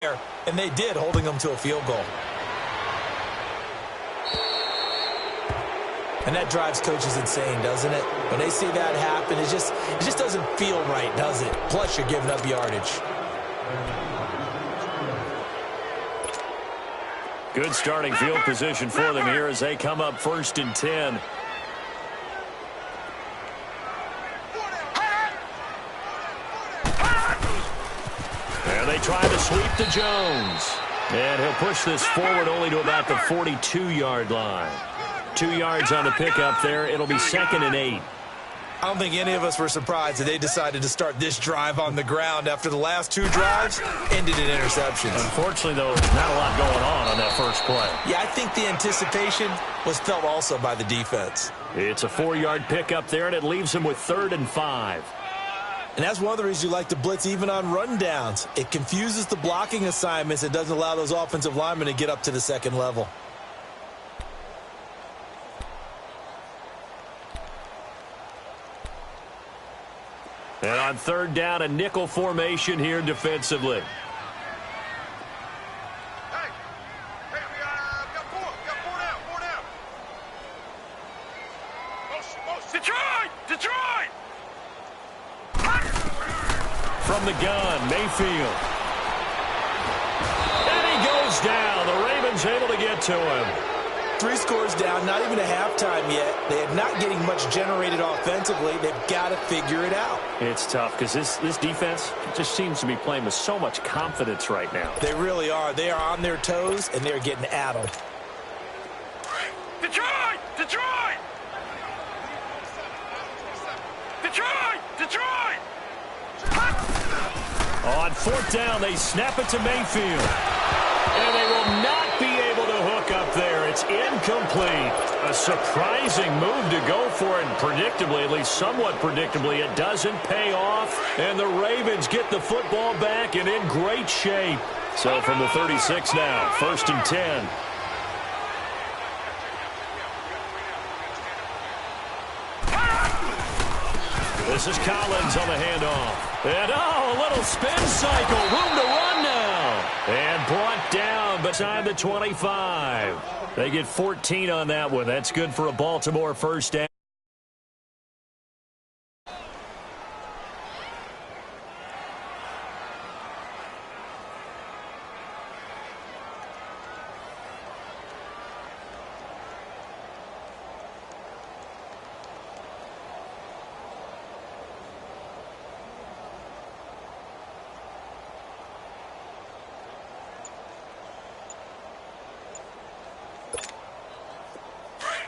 And they did, holding them to a field goal. And that drives coaches insane, doesn't it? When they see that happen, it just doesn't feel right, does it? Plus, you're giving up yardage. Good starting field position for them here as they come up 1st and 10. And they try to sweep to Jones. And he'll push this forward only to about the 42-yard line. 2 yards on the pickup there. It'll be 2nd and 8. I don't think any of us were surprised that they decided to start this drive on the ground after the last 2 drives ended in interceptions. Unfortunately, though, not a lot going on that first play. Yeah, I think the anticipation was felt also by the defense. It's a 4-yard pickup there, and it leaves them with 3rd and 5. And that's one of the reasons you like to blitz even on rundowns. It confuses the blocking assignments. It doesn't allow those offensive linemen to get up to the second level. And on 3rd down, a nickel formation here defensively. Detroit! From the gun, Mayfield. And he goes down. The Ravens able to get to him. 3 scores down, not even a halftime yet. They are not getting much generated offensively. They've got to figure it out. It's tough because this defense just seems to be playing with so much confidence right now. They really are. They are on their toes, and they're getting at them. Detroit! Detroit! Detroit! Detroit! On 4th down, they snap it to Mayfield. And they will not be able to hook up there. It's incomplete. A surprising move to go for it. And predictably, at least somewhat predictably, it doesn't pay off. And the Ravens get the football back and in great shape. So from the 36 now, 1st and 10. This is Collins on the handoff. And, a little spin cycle. Room to run now. And brought down beside the 25. They get 14 on that one. That's good for a Baltimore first down.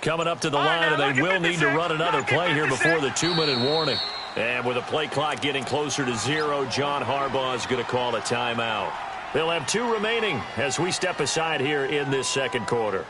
Coming up to the line, and they will need to run another play here before the 2-minute warning. And with the play clock getting closer to 0, John Harbaugh is going to call a timeout. They'll have 2 remaining as we step aside here in this second quarter.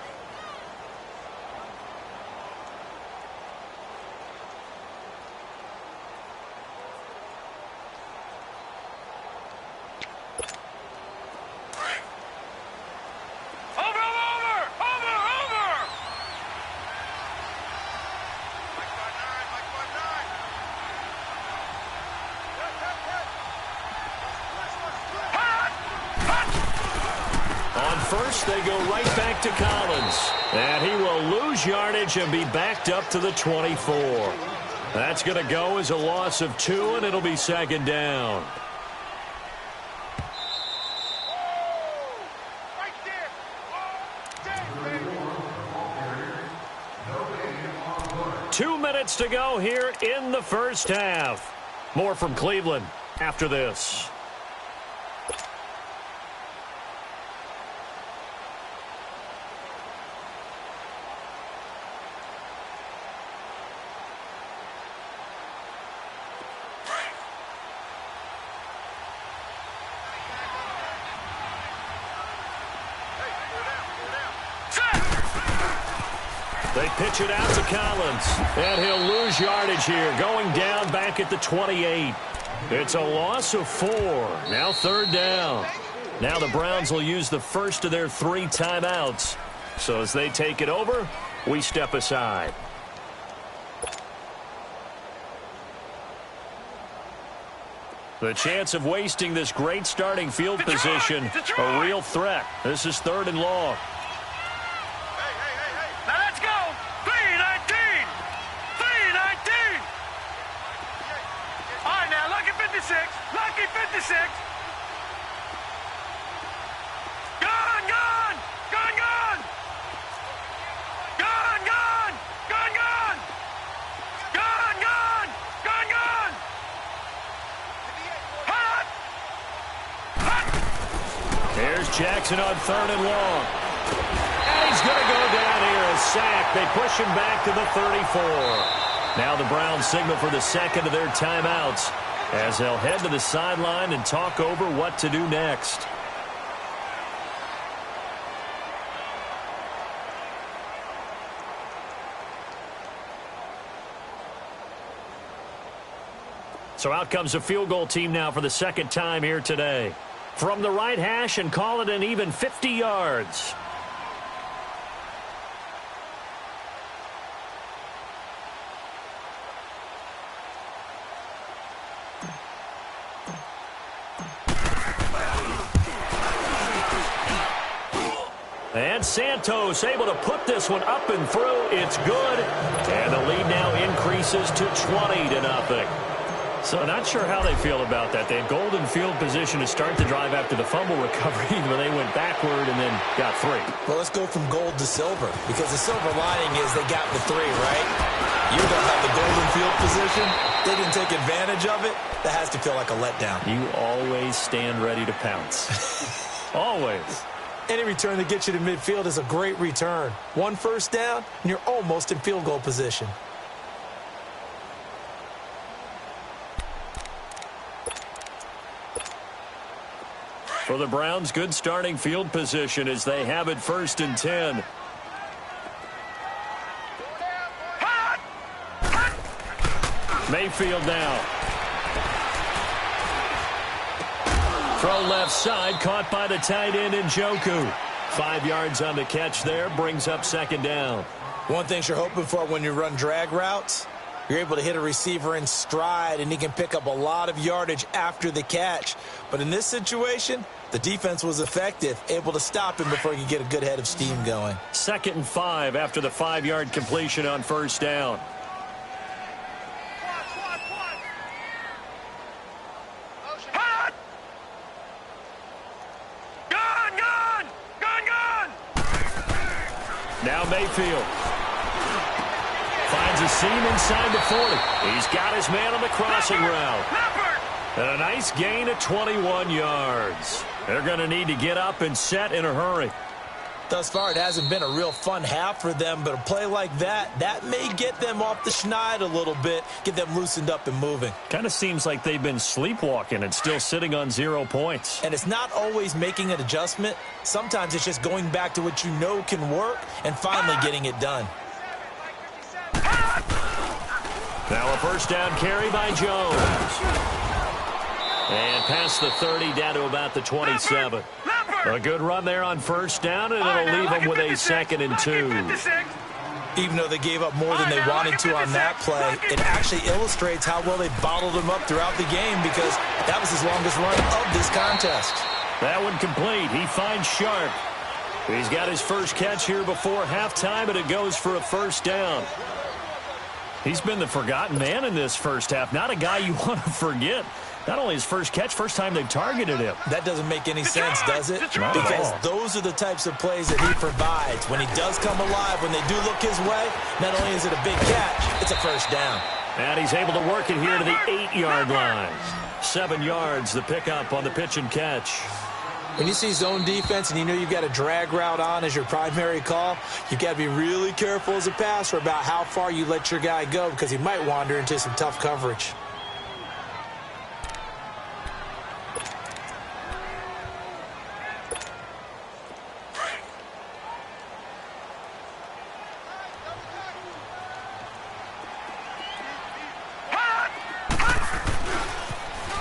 First, they go right back to Collins. And he will lose yardage and be backed up to the 24. That's going to go as a loss of 2, and it'll be 2nd down. Two minutes to go here in the first half. More from Cleveland after this. They pitch it out to Collins, and he'll lose yardage here, going down back at the 28. It's a loss of 4. Now 3rd down. Now the Browns will use the first of their 3 timeouts. So as they take it over, we step aside. The chance of wasting this great starting field position, a real threat. This is 3rd and long. Now let's go. 3-19. 3-19. All right, now, lucky 56. Lucky 56. Gone, gone. Gone, gone. Gone, gone. Gone, gone. Gone, gone. Gone, gone. Hot. Hot. Here's Jackson on 3rd and long. And he's going to go down here, a sack. They push him back to the 34. Now the Browns signal for the second of their timeouts as they'll head to the sideline and talk over what to do next. So out comes a field goal team now for the second time here today. From the right hash and call it an even 50 yards. And Santos able to put this one up and through. It's good. And the lead now increases to 20-0. So not sure how they feel about that. They had golden field position to start the drive after the fumble recovery, but they went backward and then got 3. Well, let's go from gold to silver, because the silver lining is they got the 3, right? You don't have the golden field position. They didn't take advantage of it. That has to feel like a letdown. You always stand ready to pounce. Always. Any return that gets you to midfield is a great return. 1 first down, and you're almost in field goal position. For the Browns, good starting field position as they have it 1st and 10. Mayfield now. Throw left side, caught by the tight end Njoku. 5 yards on the catch there, brings up 2nd down. One thing you're hoping for when you run drag routes, you're able to hit a receiver in stride, and he can pick up a lot of yardage after the catch. But in this situation, the defense was effective, able to stop him before he could get a good head of steam going. 2nd and 5 after the 5-yard completion on 1st down. Now Mayfield finds a seam inside the 40. He's got his man on the crossing route. And a nice gain of 21 yards. They're going to need to get up and set in a hurry. Thus far, it hasn't been a real fun half for them, but a play like that may get them off the schneid a little bit, get them loosened up and moving. Kind of seems like they've been sleepwalking and still sitting on 0 points. And it's not always making an adjustment. Sometimes it's just going back to what you know can work and finally getting it done. Now a 1st down carry by Jones. And past the 30 down to about the 27. A good run there on 1st down, and it'll leave them with a 2nd and 2. Even though they gave up more than they wanted to on that play, it actually illustrates how well they bottled him up throughout the game, because that was his longest run of this contest. That one complete. He finds Sharp. He's got his first catch here before halftime, and it goes for a 1st down. He's been the forgotten man in this first half. Not a guy you want to forget. Not only his first catch, first time they've targeted him. That doesn't make any sense, does it? Because those are the types of plays that he provides. When he does come alive, when they do look his way, not only is it a big catch, it's a 1st down. And he's able to work it here to the 8-yard line. 7 yards, the pickup on the pitch and catch. When you see zone defense and you know you've got a drag route on as your primary call, you've got to be really careful as a passer about how far you let your guy go, because he might wander into some tough coverage.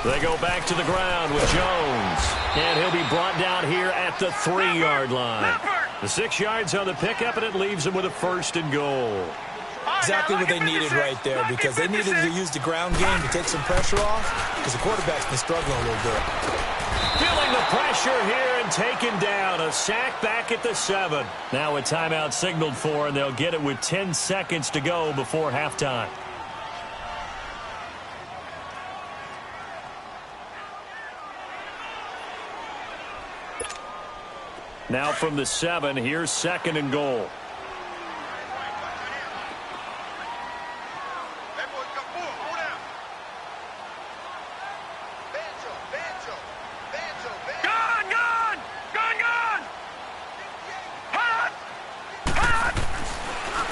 They go back to the ground with Jones. And he'll be brought down here at the 3-yard line. The 6 yards on the pickup, and it leaves him with a 1st and goal. Exactly what they needed right there, because they needed to use the ground game to take some pressure off, because the quarterback's been struggling a little bit. Feeling the pressure here and taken down. A sack back at the 7. Now a timeout signaled for, and they'll get it with 10 seconds to go before halftime. Now from the 7, here's 2nd and goal.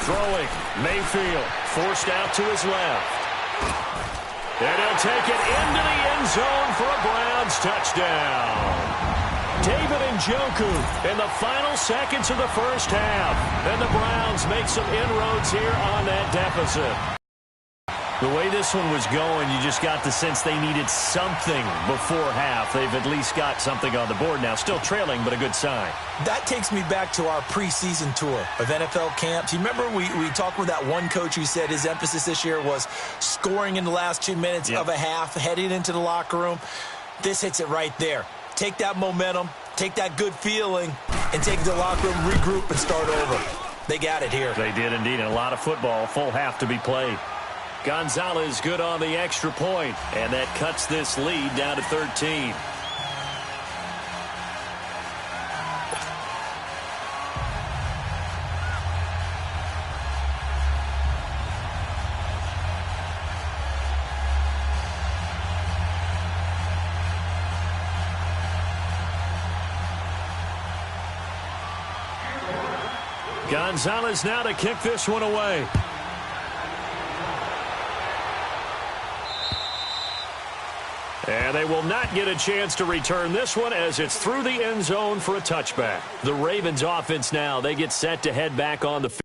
Throwing, Mayfield forced out to his left. And he'll take it into the end zone for a Browns touchdown. David Njoku in the final seconds of the first half. And the Browns make some inroads here on that deficit. The way this one was going, you just got the sense they needed something before half. They've at least got something on the board now. Still trailing, but a good sign. That takes me back to our preseason tour of NFL camps. You remember we talked with that one coach who said his emphasis this year was scoring in the last 2 minutes of a half, heading into the locker room. This hits it right there. Take that momentum, take that good feeling, and take it to the locker room, regroup, and start over. They got it here. They did indeed, and a lot of football, full half to be played. Gonzalez good on the extra point, and that cuts this lead down to 13. Gonzalez now to kick this one away. And they will not get a chance to return this one as it's through the end zone for a touchback. The Ravens offense now, they get set to head back on the field.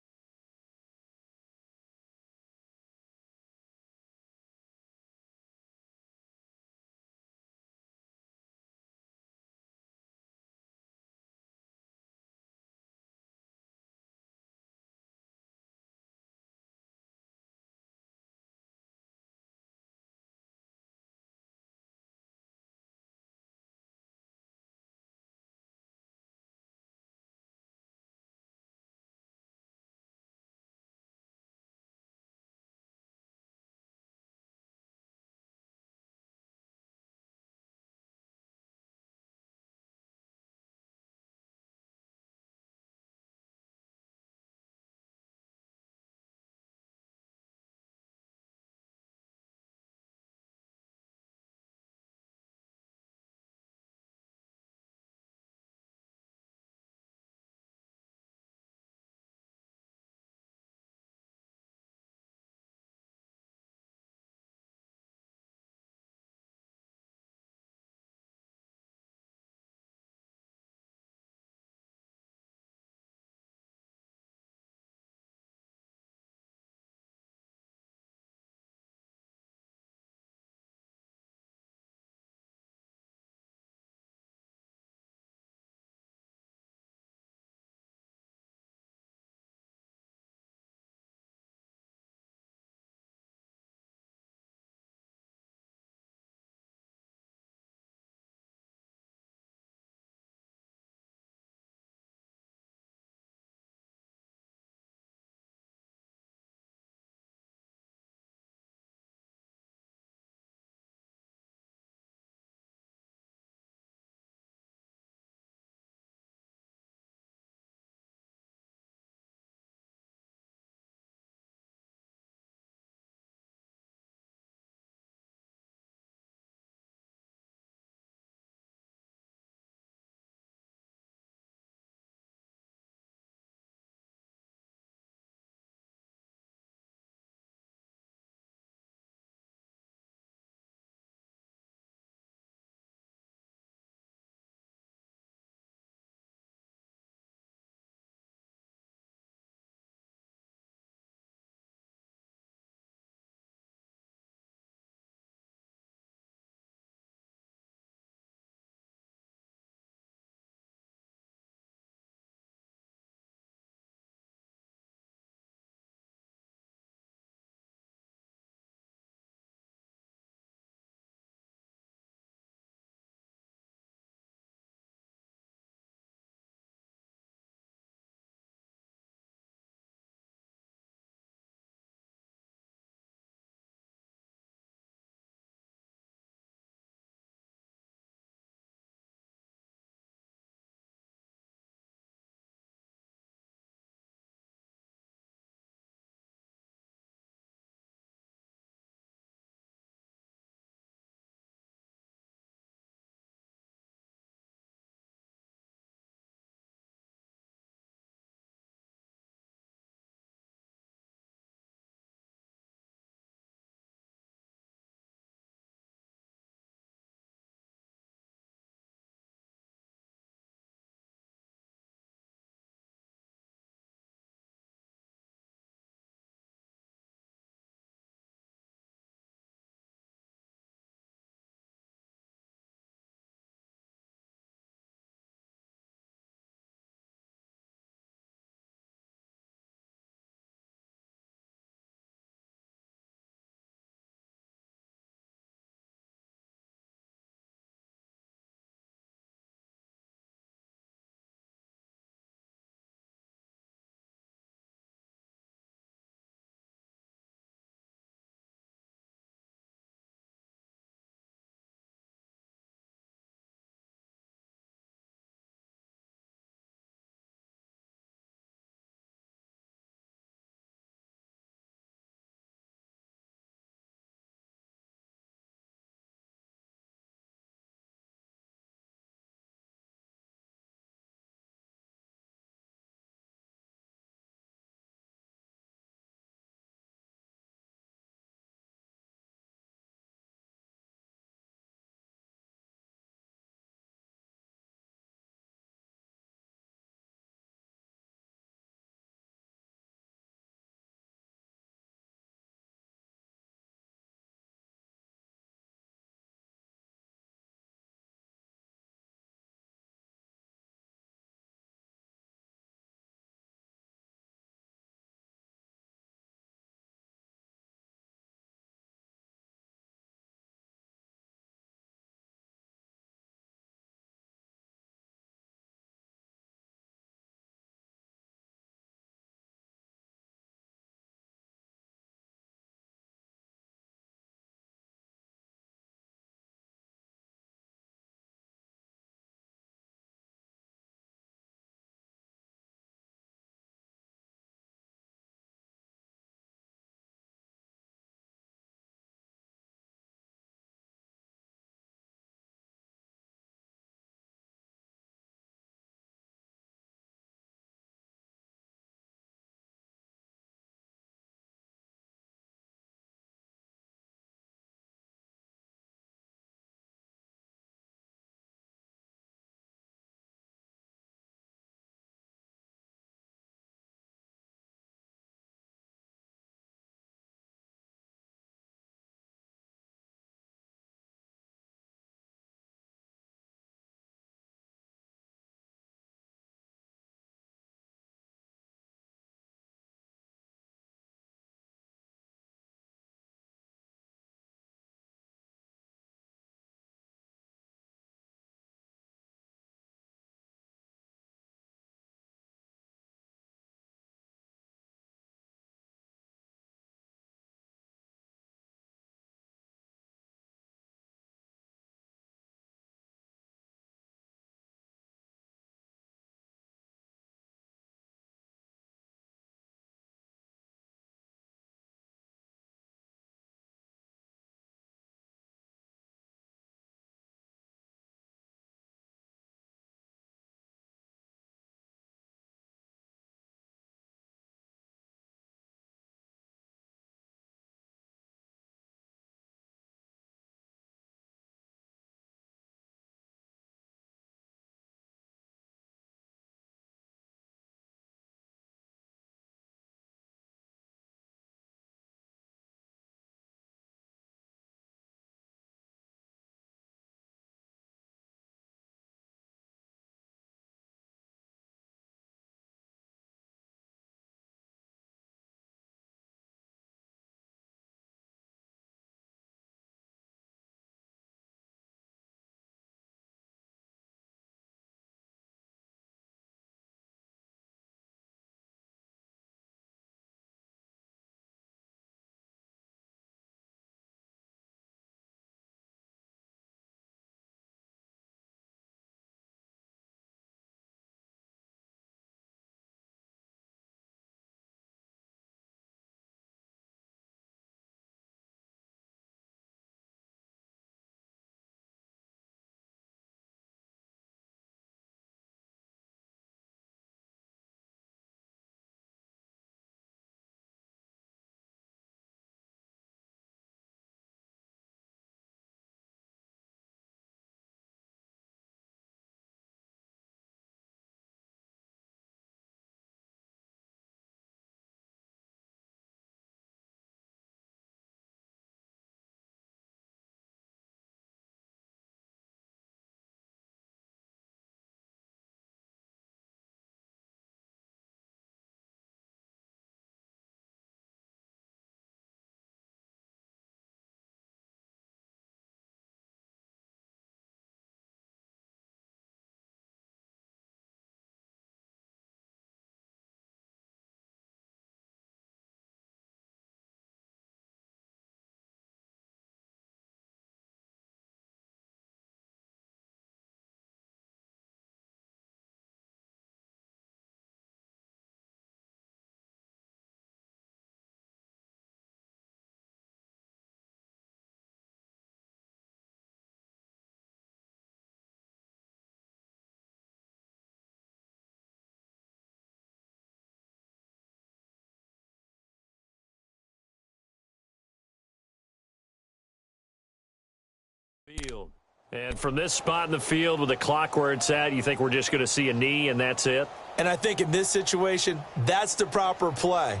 And from this spot in the field with the clock where it's at, you think we're just going to see a knee and that's it? And I think in this situation, that's the proper play.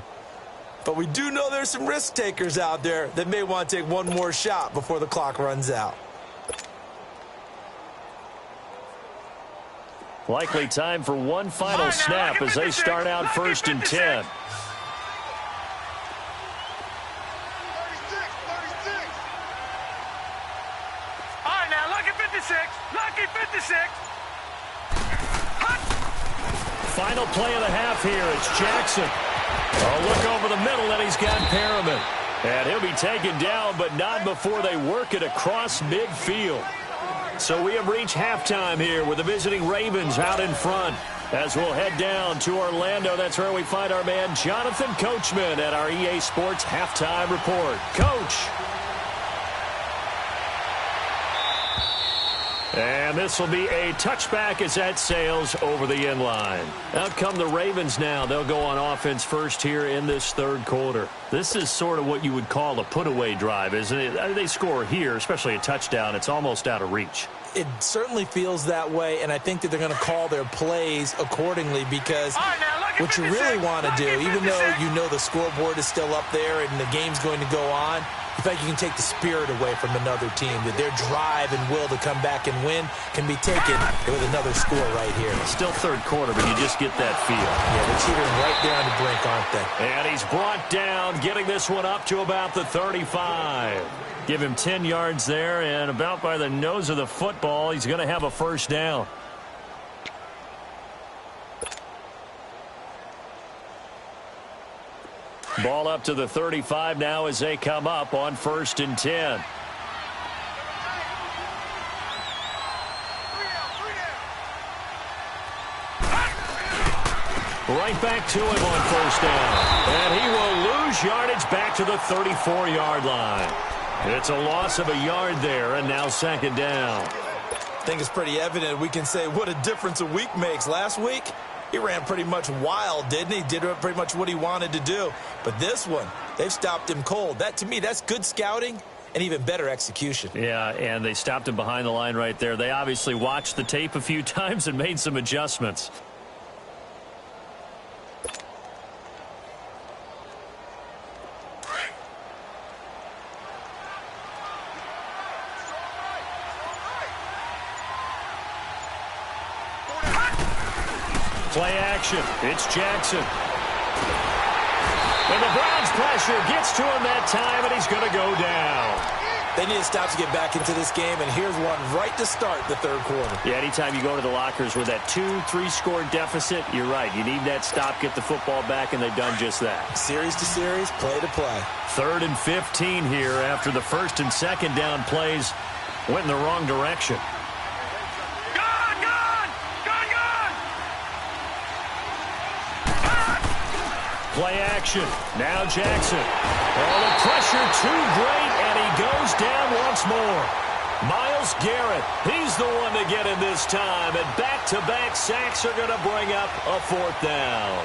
But we do know there's some risk takers out there that may want to take one more shot before the clock runs out. Likely time for one final snap as they start out 1st and 10. Lucky 56. Final play of the half here. It's Jackson. A look over the middle, and he's got Perriman. And he'll be taken down, but not before they work it across midfield. So we have reached halftime here with the visiting Ravens out in front. As we'll head down to Orlando, that's where we find our man Jonathan Coachman at our EA Sports Halftime Report. Coach. And this will be a touchback as that sails over the end line. Out come the Ravens now. They'll go on offense first here in this third quarter. This is sort of what you would call a put-away drive, isn't it? They score here, especially a touchdown. It's almost out of reach. It certainly feels that way, and I think that they're going to call their plays accordingly because what you really want to do, even though you know the scoreboard is still up there and the game's going to go on, in fact, you can take the spirit away from another team, that their drive and will to come back and win can be taken with another score right here. Still third quarter, but you just get that feel. Yeah, they're teetering right there on the brink, aren't they? And he's brought down, getting this one up to about the 35. Give him 10 yards there, and about by the nose of the football, he's going to have a first down. Ball up to the 35 now as they come up on 1st and 10. Right back to him on 1st down. And he will lose yardage back to the 34-yard line. It's a loss of a yard there, and now 2nd down. I think it's pretty evident. We can say what a difference a week makes. Last week, he ran pretty much wild, didn't he? Did pretty much what he wanted to do. But this one, they've stopped him cold. That, to me, that's good scouting and even better execution. Yeah, and they stopped him behind the line right there. They obviously watched the tape a few times and made some adjustments. Play action. It's Jackson. And the Browns' pressure gets to him that time, and he's going to go down. They need to stop to get back into this game, and here's one right to start the third quarter. Yeah, anytime you go to the lockers with that 2-3 score deficit, you're right. You need that stop, get the football back, and they've done just that. Series to series, play to play. 3rd and 15 here after the 1st and 2nd down plays went in the wrong direction. Play action. Now Jackson. Oh, the pressure too great, and he goes down once more. Myles Garrett, he's the one to get in this time, and back-to-back sacks are going to bring up a 4th down.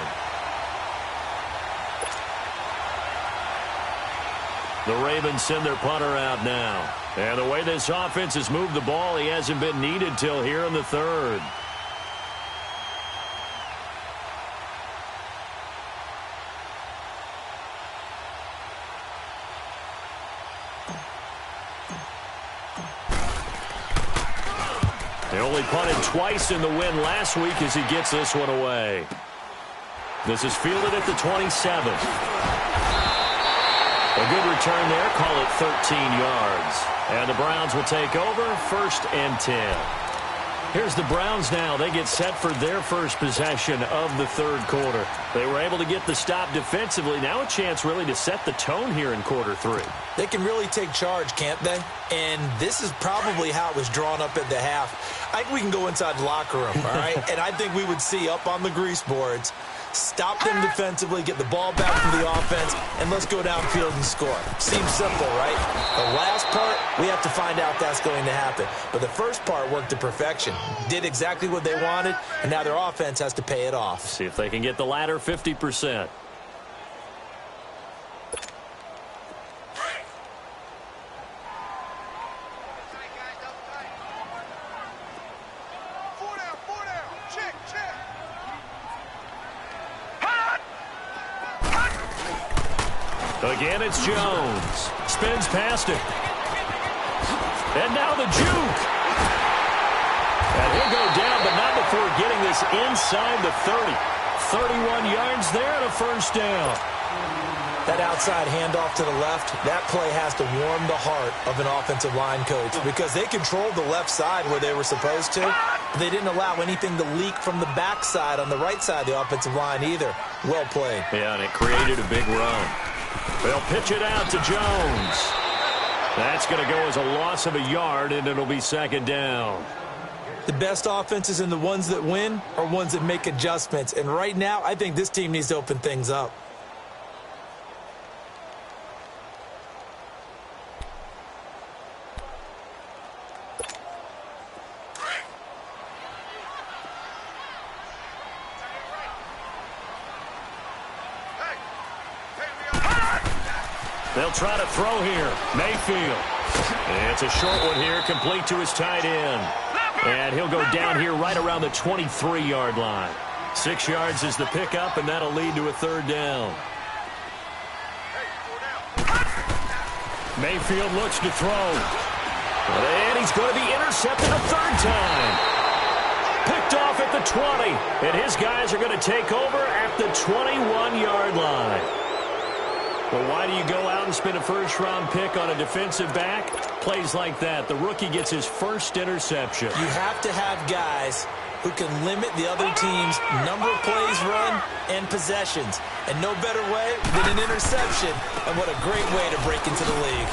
The Ravens send their punter out now. And the way this offense has moved the ball, he hasn't been needed till here in the 3rd. They only punted twice in the win last week as he gets this one away. This is fielded at the 27. A good return there. Call it 13 yards. And the Browns will take over 1st and 10. Here's the Browns now. They get set for their first possession of the 3rd quarter. They were able to get the stop defensively. Now a chance really to set the tone here in quarter 3. They can really take charge, can't they? And this is probably how it was drawn up at the half. I think we can go inside the locker room, all right? And I think we would see up on the grease boards, stop them defensively, get the ball back from the offense, and let's go downfield and score. Seems simple, right? The last part, we have to find out that's going to happen. But the first part worked to perfection. Did exactly what they wanted, and now their offense has to pay it off. See if they can get the latter 50%. Again, it's Jones. Spins past it. And now the juke. And he'll go down, but not before getting this inside the 30. 31 yards there and a first down. That outside handoff to the left, that play has to warm the heart of an offensive line coach because they controlled the left side where they were supposed to. But they didn't allow anything to leak from the backside on the right side of the offensive line either. Well played. Yeah, and it created a big run. They'll pitch it out to Jones. That's going to go as a loss of a yard, and it'll be second down. The best offenses and the ones that win are ones that make adjustments. And right now, I think this team needs to open things up. They'll try to throw here. Mayfield. It's a short one here, complete to his tight end. And he'll go down here right around the 23-yard line. 6 yards is the pickup, and that'll lead to a third down. Mayfield looks to throw. And he's going to be intercepted a third time. Picked off at the 20. And his guys are going to take over at the 21-yard line. Well, why do you go out and spend a first-round pick on a defensive back? Plays like that. The rookie gets his first interception. You have to have guys who can limit the other team's number of plays run and possessions. And no better way than an interception. And what a great way to break into the league.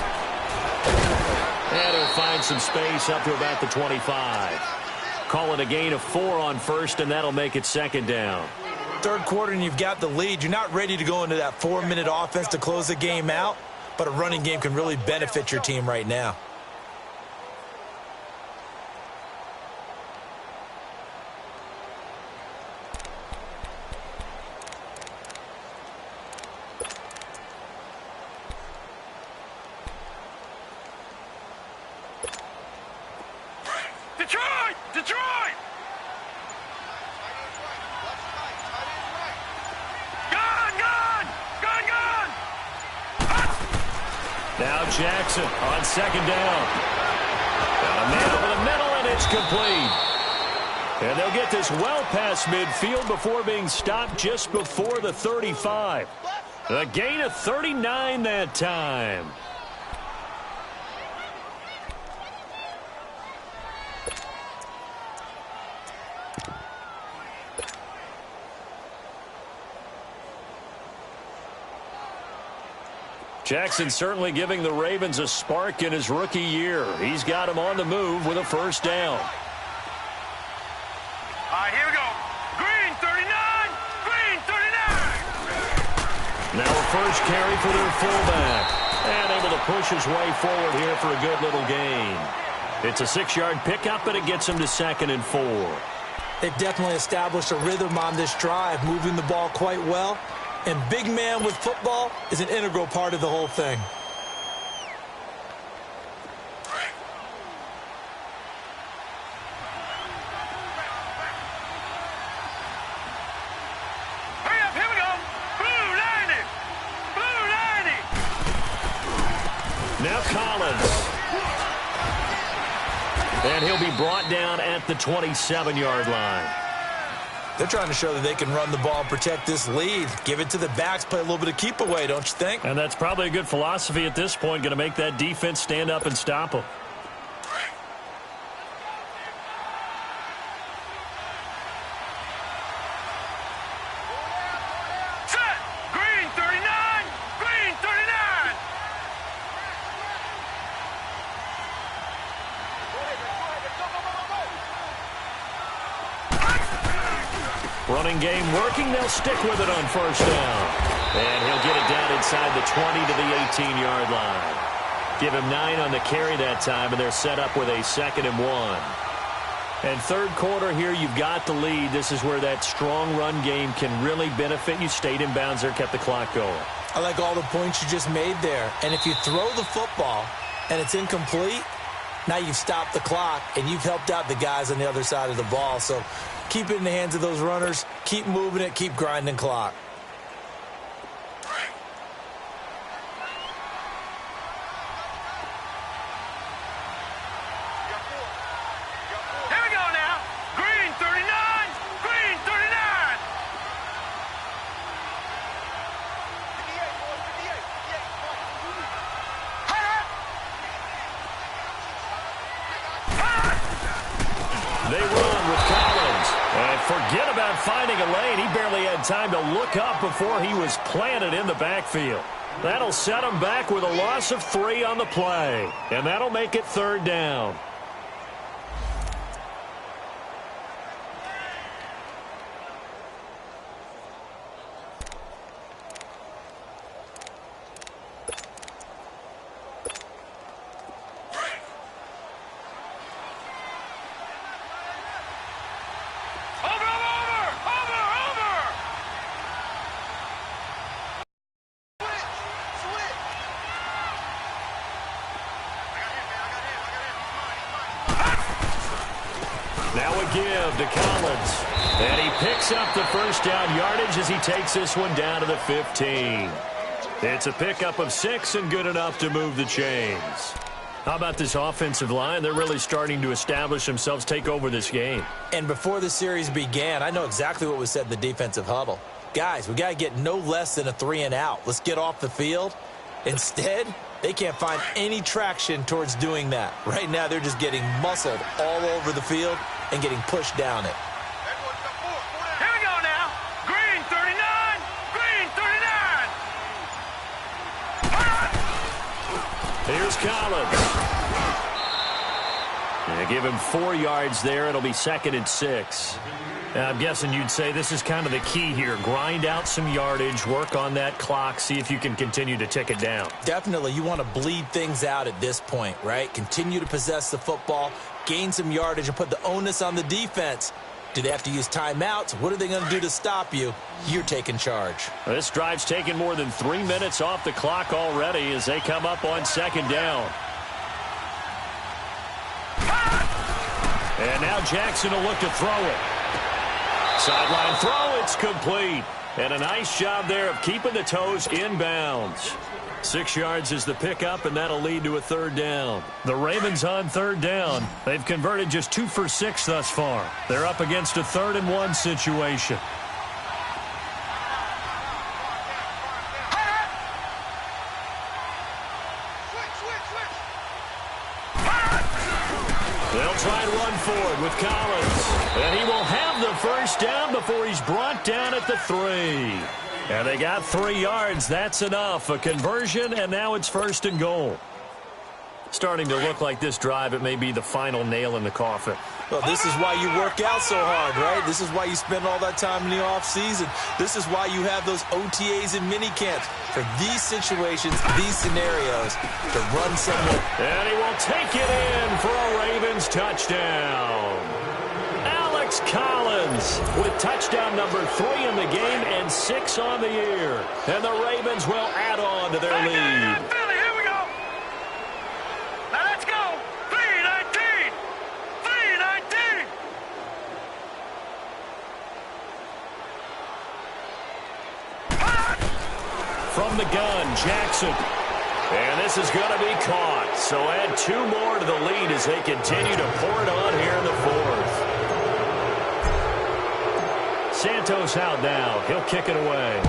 And he'll find some space up to about the 25. Call it a gain of 4 on first, and that'll make it second down. Third quarter and you've got the lead. You're not ready to go into that 4-minute offense to close the game out, but a running game can really benefit your team right now. Detroit! Detroit! Now Jackson on second down. Got a man over the middle, and it's complete. And they'll get this well past midfield before being stopped just before the 35. A gain of 39 that time. Jackson certainly giving the Ravens a spark in his rookie year. He's got him on the move with a first down. All right, here we go. Green 39, green 39. Now a first carry for their fullback. And able to push his way forward here for a good little gain. It's a 6-yard pickup, and it gets him to 2nd and 4. They've definitely established a rhythm on this drive, moving the ball quite well. And big man with football is an integral part of the whole thing. Hurry up, here we go. Blue 90. Blue 90. Now Collins. And he'll be brought down at the 27-yard line. They're trying to show that they can run the ball and protect this lead. Give it to the backs, play a little bit of keep away, don't you think? And that's probably a good philosophy at this point, going to make that defense stand up and stop them. Set. Green 39, green 39. Running game working. They'll stick with it on first down. And he'll get it down inside the 20 to the 18-yard line. Give him 9 on the carry that time, and they're set up with a 2nd and 1. And third quarter here, you've got the lead. This is where that strong run game can really benefit you. Stayed in bounds there, kept the clock going. I like all the points you just made there. And if you throw the football and it's incomplete, now you've stopped the clock and you've helped out the guys on the other side of the ball. So keep it in the hands of those runners. Keep moving it. Keep grinding clock. They run with Collins. And forget about finding a lane. He barely had time to look up before he was planted in the backfield. That'll set him back with a loss of 3 on the play. And that'll make it 3rd down. Now a give to Collins. And he picks up the first down yardage as he takes this one down to the 15. It's a pickup of 6 and good enough to move the chains. How about this offensive line? They're really starting to establish themselves, take over this game. And before the series began, I know exactly what was said in the defensive huddle. Guys, we got to get no less than a 3 and out. Let's get off the field. Instead, they can't find any traction towards doing that. Right now, they're just getting muscled all over the field and getting pushed down it. Here we go now. Green 39. Green 39. Here's Collins. Yeah, give him 4 yards there. It'll be 2nd and 6. I'm guessing you'd say this is kind of the key here. Grind out some yardage, work on that clock, see if you can continue to tick it down. Definitely. You want to bleed things out at this point, right? Continue to possess the football, gain some yardage, and put the onus on the defense. Do they have to use timeouts? What are they going to do to stop you? You're taking charge. This drive's taken more than 3 minutes off the clock already as they come up on 2nd down. And now Jackson will look to throw it. Sideline throw, it's complete. And a nice job there of keeping the toes inbounds. 6 yards is the pickup, and that'll lead to a 3rd down. The Ravens on 3rd down. They've converted just 2 for 6 thus far. They're up against a 3rd and 1 situation. They'll try and run forward with Collins. And he will have the first down before he's brought down at the 3. And they got 3 yards. That's enough. A conversion, and now it's 1st and goal. Starting to look like this drive, it may be the final nail in the coffin. Well, this is why you work out so hard, right? This is why you spend all that time in the offseason. This is why you have those OTAs and mini camps for these situations, these scenarios, to run someone. And he will take it in for a Ravens touchdown. Alex Collins with touchdown number 3 in the game and 6 on the year. And the Ravens will add on to their lead. Here we go. Now let's go. 3-19. 3-19. From the gun, Jackson. And this is going to be caught. So add 2 more to the lead as they continue to pour it on here in the 4th. Santos out now. He'll kick it away.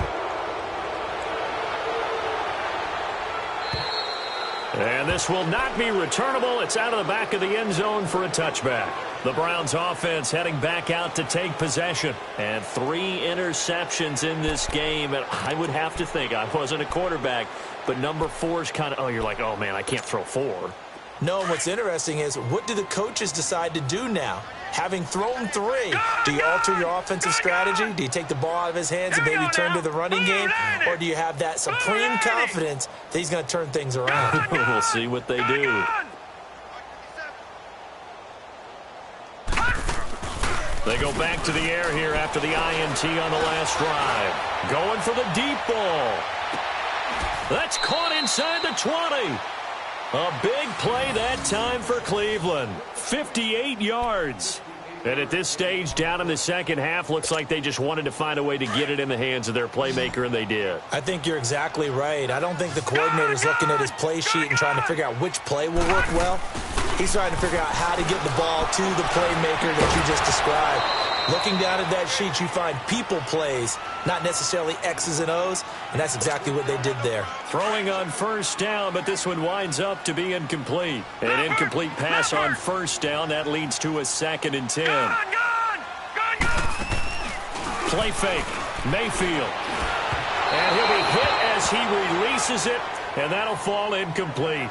And this will not be returnable. It's out of the back of the end zone for a touchback. The Browns offense heading back out to take possession. And 3 interceptions in this game. And I would have to think, I wasn't a quarterback, but number 4 is kind of, oh, you're like, oh, man, I can't throw 4. No, and what's interesting is, what do the coaches decide to do now? Having thrown 3, do you alter your offensive strategy? Do you take the ball out of his hands and maybe turn to the running game? Or do you have that supreme confidence that he's going to turn things around? We'll see what they do. They go back to the air here after the INT on the last drive. Going for the deep ball. That's caught inside the 20. A big play that time for Cleveland. 58 yards. And at this stage, down in the second half, looks like they just wanted to find a way to get it in the hands of their playmaker, and they did. I think you're exactly right. I don't think the coordinator's looking at his play sheet and trying to figure out which play will work well. He's trying to figure out how to get the ball to the playmaker that you just described. Looking down at that sheet, you find people plays, not necessarily X's and O's, and that's exactly what they did there. Throwing on first down, but this one winds up to be incomplete. An incomplete pass on first down. That leads to a 2nd and 10. Play fake. Mayfield. And he'll be hit as he releases it, and that'll fall incomplete.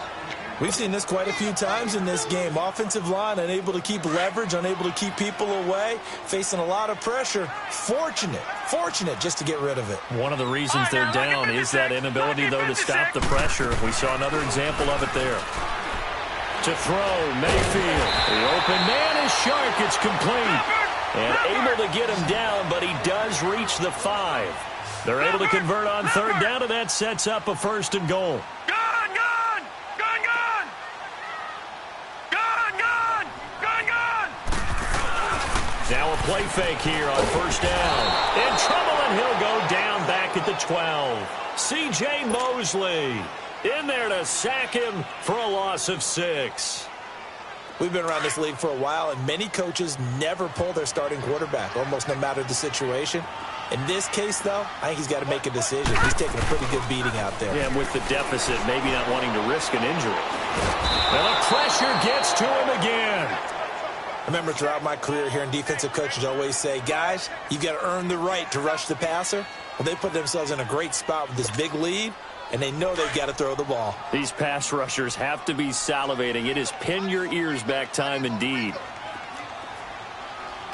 We've seen this quite a few times in this game. Offensive line unable to keep leverage, unable to keep people away, facing a lot of pressure. Fortunate just to get rid of it. One of the reasons they're down is that inability, though, to stop the pressure. We saw another example of it there. To throw, Mayfield. The open man is Shark. It's complete. And able to get him down, but he does reach the 5. They're able to convert on 3rd down, and that sets up a 1st and goal. Now a play fake here on 1st down. In trouble, and he'll go down back at the 12. C.J. Mosley in there to sack him for a loss of 6. We've been around this league for a while, and many coaches never pull their starting quarterback, almost no matter the situation. In this case, though, I think he's got to make a decision. He's taking a pretty good beating out there. Yeah, and with the deficit, maybe not wanting to risk an injury. And the pressure gets to him again. I remember throughout my career hearing defensive coaches always say, guys, you've got to earn the right to rush the passer. Well, they put themselves in a great spot with this big lead, and they know they've got to throw the ball. These pass rushers have to be salivating. It is pin your ears back time indeed.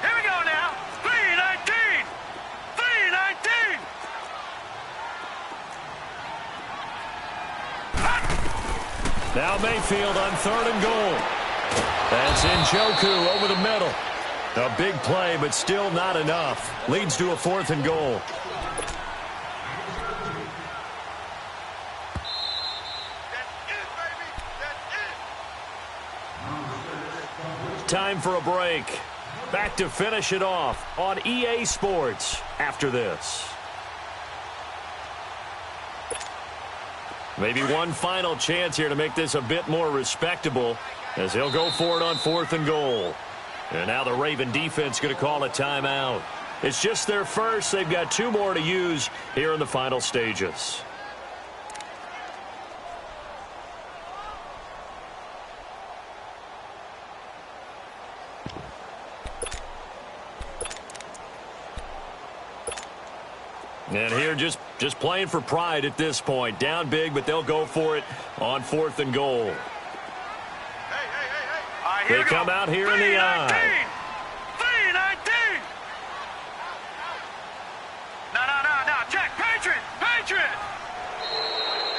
Here we go now. 3-19. 3-19. Now Mayfield on 3rd and goal. That's Njoku over the middle. A big play, but still not enough. Leads to a 4th and goal. Time for a break. Back to finish it off on EA Sports after this. Maybe one final chance here to make this a bit more respectable, as he'll go for it on 4th and goal. And now the Raven defense going to call a timeout. It's just their first. They've got 2 more to use here in the final stages. And here just playing for pride at this point. Down big, but they'll go for it on 4th and goal. They come out here in the I. 3-19. No. Check. Patriot.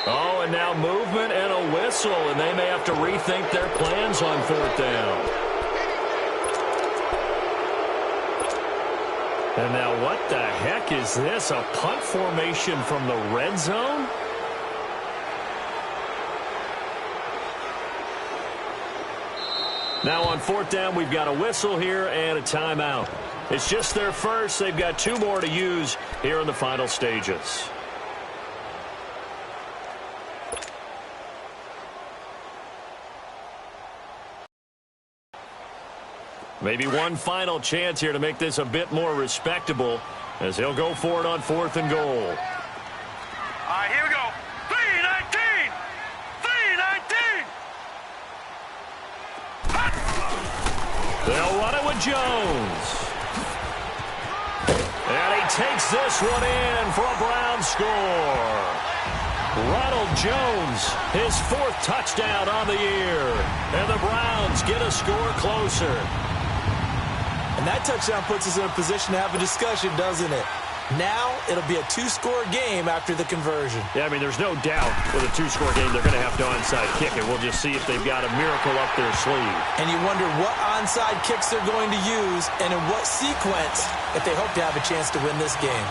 Oh, and now movement and a whistle, and they may have to rethink their plans on 4th down. And now what the heck is this? A punt formation from the red zone? Now on 4th down, we've got a whistle here and a timeout. It's just their first. They've got 2 more to use here in the final stages. Maybe one final chance here to make this a bit more respectable, as he'll go for it on 4th and goal. All right, here we go. 3-19. They'll run it with Jones. And he takes this one in for a Brown score. Ronald Jones, his 4th touchdown on the year. And the Browns get a score closer. And that touchdown puts us in a position to have a discussion, doesn't it? Now it'll be a 2-score game after the conversion. Yeah, I mean, there's no doubt with a 2-score game they're going to have to onside kick it. We'll just see if they've got a miracle up their sleeve. And you wonder what onside kicks they're going to use and in what sequence if they hope to have a chance to win this game.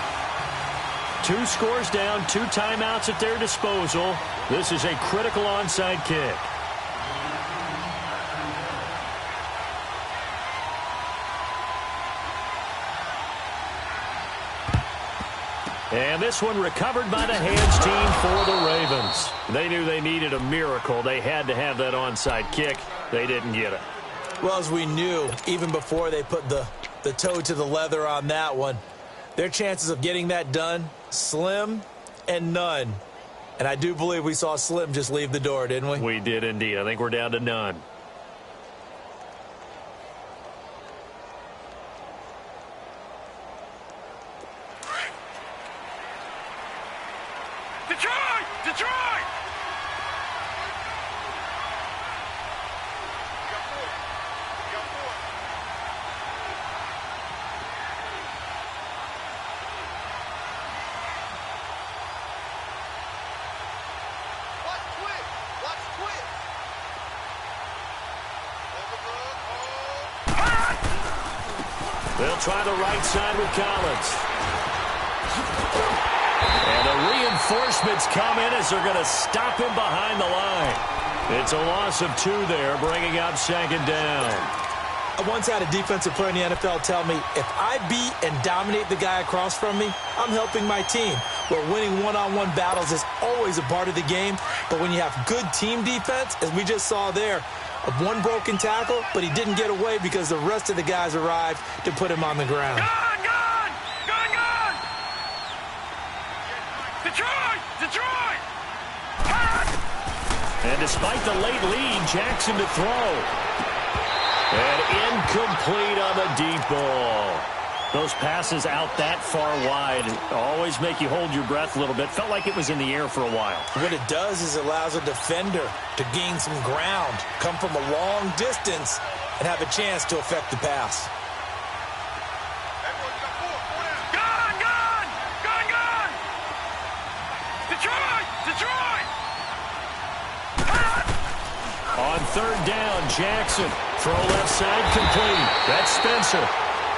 2 scores down, 2 timeouts at their disposal. This is a critical onside kick. And this one recovered by the hands team for the Ravens. They knew they needed a miracle. They had to have that onside kick. They didn't get it. Well, as we knew, even before they put the the toe to the leather on that one. Their chances of getting that done, slim and none. And I do believe we saw Slim just leave the door, didn't we? We did indeed. I think we're down to none. Detroit! Detroit! They'll try the right side with Collins. And the reinforcements come in as they're going to stop him behind the line. It's a loss of 2 there, bringing up second down. I once had a defensive player in the NFL tell me, if I beat and dominate the guy across from me, I'm helping my team. Where winning one-on-one battles is always a part of the game, but when you have good team defense, as we just saw there, of one broken tackle, but he didn't get away because the rest of the guys arrived to put him on the ground. Gone! Gone! Gone! Gone! Detroit! Detroit! And despite the late lead, Jackson to throw. And incomplete on the deep ball. Those passes out that far wide always make you hold your breath a little bit. Felt like it was in the air for a while. What it does is it allows a defender to gain some ground, come from a long distance, and have a chance to affect the pass. Gone! Gone! Gone! Gone! Detroit! Detroit! On third down, Jackson. Throw left side complete. That's Spencer.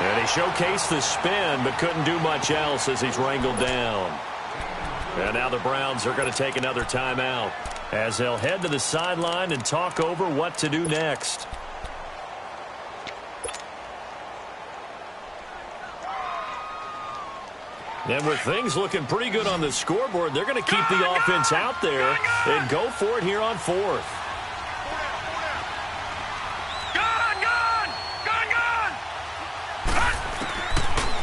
And he showcased the spin, but couldn't do much else as he's wrangled down. And now the Browns are going to take another timeout as they'll head to the sideline and talk over what to do next. And with things looking pretty good on the scoreboard, they're going to keep the offense out there and go for it here on fourth.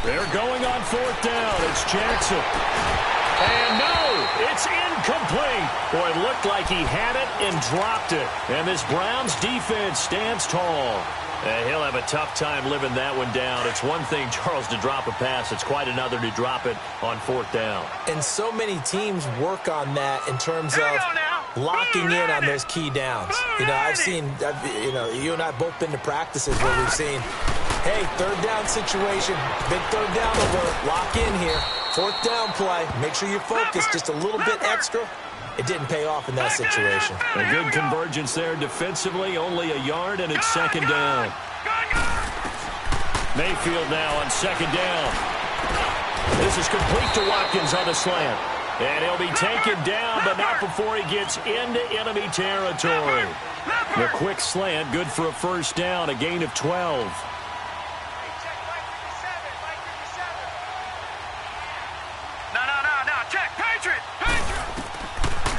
They're going on fourth down. It's Jackson. And no, it's incomplete. Boy, it looked like he had it and dropped it. And this Browns defense stands tall. And he'll have a tough time living that one down. It's one thing, Charles, to drop a pass. It's quite another to drop it on fourth down. And so many teams work on that in terms of locking in on those key downs. You know, I've seen, you and I have both been to practices where we've seen, hey, third down situation, big third down alert, lock in here, fourth down play, make sure you focus just a little bit extra. It didn't pay off in that situation. A good convergence there defensively, only a yard, and it's second down. Mayfield now on second down. This is complete to Watkins on the slant. And he'll be taken down, but not before he gets into enemy territory. The quick slant, good for a first down, a gain of 12. No, check, Patriot!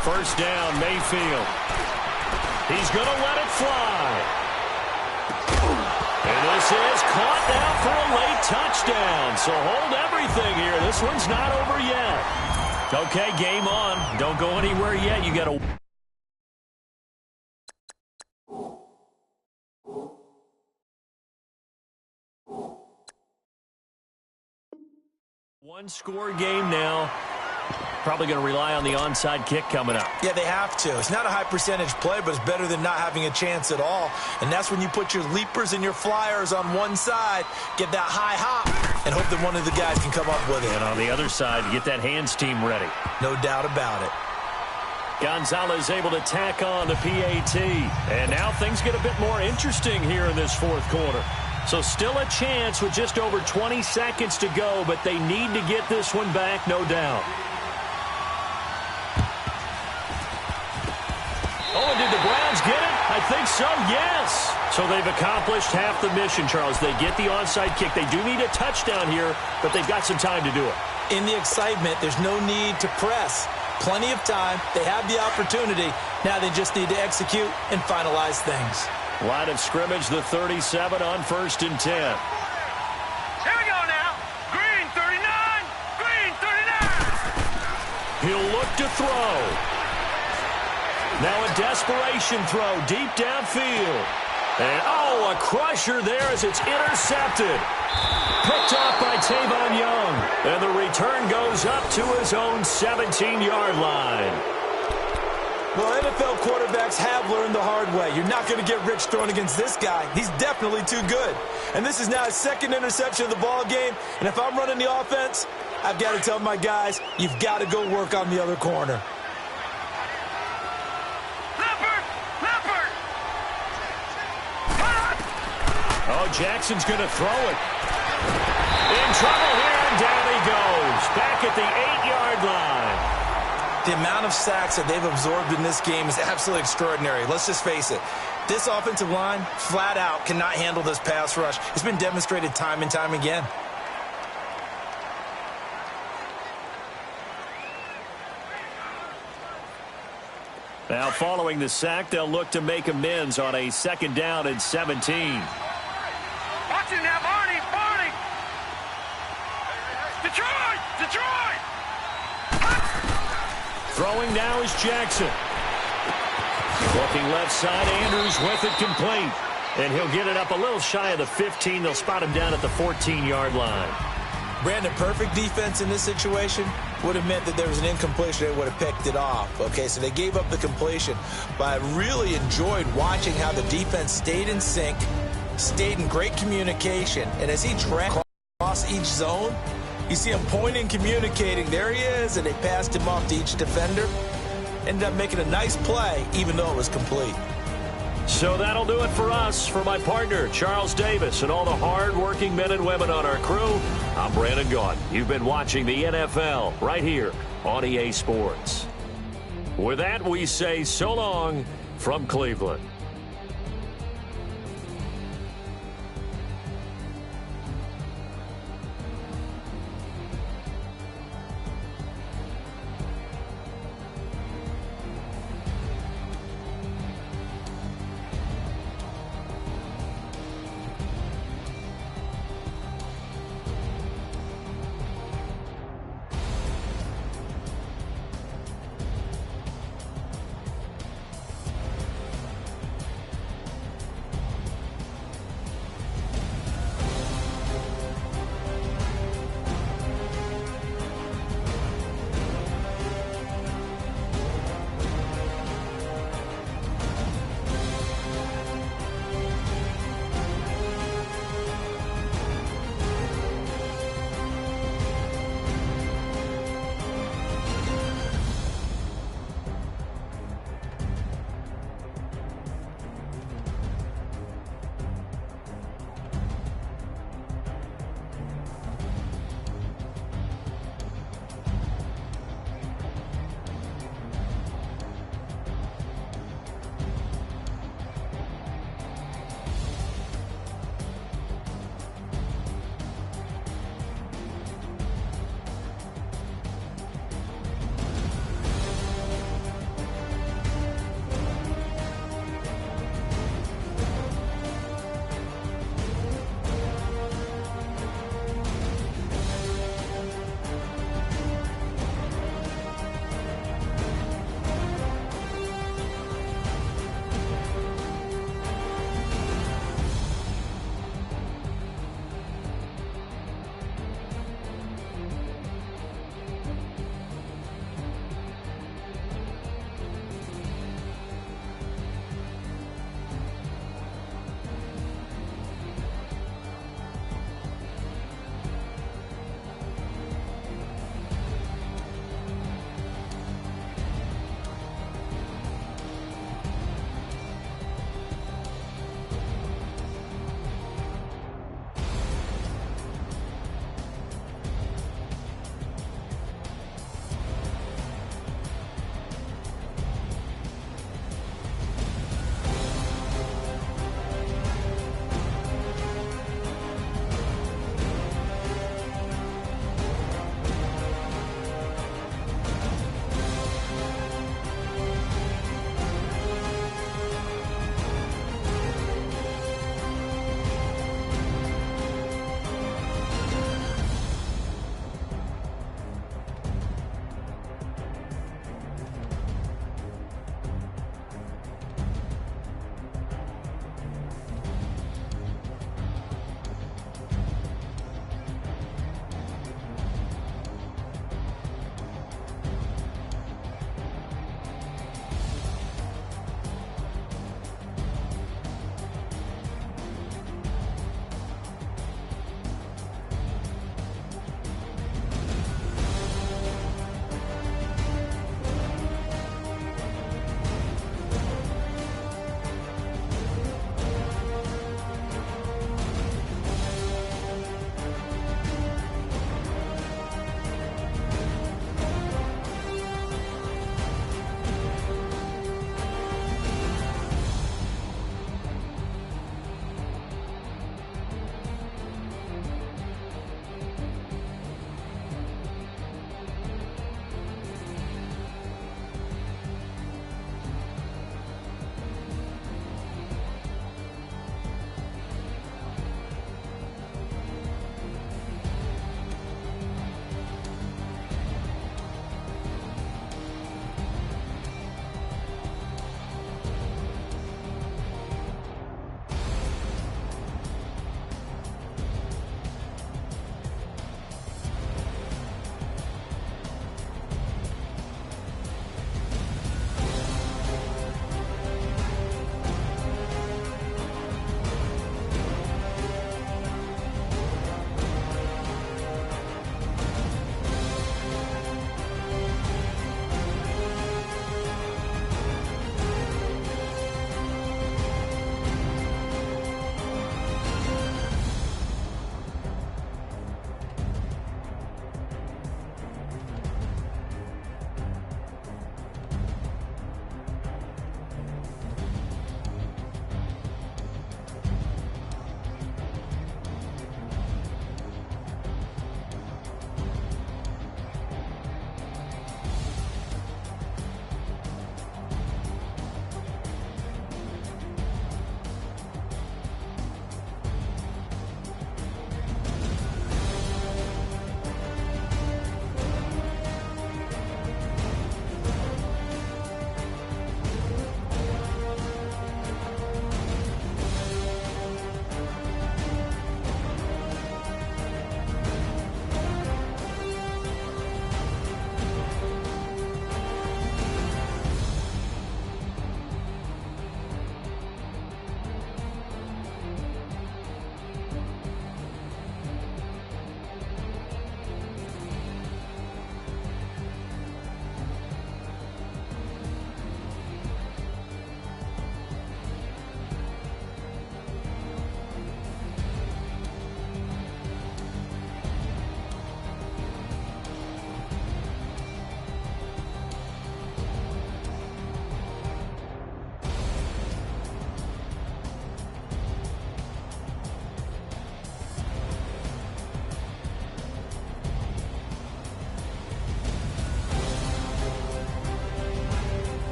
First down, Mayfield. He's going to let it fly. And this is caught now for a late touchdown. So hold everything here. This one's not over yet. Okay, game on. Don't go anywhere yet. You got to... One-score game now. Probably going to rely on the onside kick coming up. Yeah, they have to. It's not a high-percentage play, but it's better than not having a chance at all. And that's when you put your leapers and your flyers on one side, get that high hop, and hope that one of the guys can come up with it. And on the other side, get that hands team ready. No doubt about it. Gonzalez able to tack on the PAT. And now things get a bit more interesting here in this fourth quarter. So still a chance with just over 20 seconds to go, but they need to get this one back, no doubt. Oh, and did the Browns get it? I think so, yes. So they've accomplished half the mission, Charles. They get the onside kick. They do need a touchdown here, but they've got some time to do it. In the excitement, there's no need to press. Plenty of time. They have the opportunity. Now they just need to execute and finalize things. Line of scrimmage, the 37 on 1st and 10. He'll look to throw. Now a desperation throw deep downfield. And, a crusher there as it's intercepted. Picked off by Tavon Young. And the return goes up to his own 17-yard line. Well, NFL quarterbacks have learned the hard way. You're not going to get rich throwing against this guy. He's definitely too good. And this is now his second interception of the ball game. And if I'm running the offense, I've got to tell my guys, you've got to go work on the other corner. Jackson's going to throw it. In trouble here, and down he goes. Back at the 8-yard line. The amount of sacks that they've absorbed in this game is absolutely extraordinary. Let's just face it. This offensive line, flat out, cannot handle this pass rush. It's been demonstrated time and time again. Now, following the sack, they'll look to make amends on a 2nd down and 17. Watch it now, Barney! Detroit! Throwing now is Jackson. Looking left side, Andrews with it complete. And he'll get it up a little shy of the 15. They'll spot him down at the 14-yard line. Brandon, perfect defense in this situation would have meant that there was an incompletion. They would have picked it off. Okay, so they gave up the completion. But I really enjoyed watching how the defense stayed in sync, stayed in great communication. And as he tracked across each zone, you see him pointing, communicating. There he is, and they passed him off to each defender. Ended up making a nice play, even though it was complete. So that'll do it for us. For my partner, Charles Davis, and all the hard-working men and women on our crew, I'm Brandon Gaudin. You've been watching the NFL right here on EA Sports. With that, we say so long from Cleveland.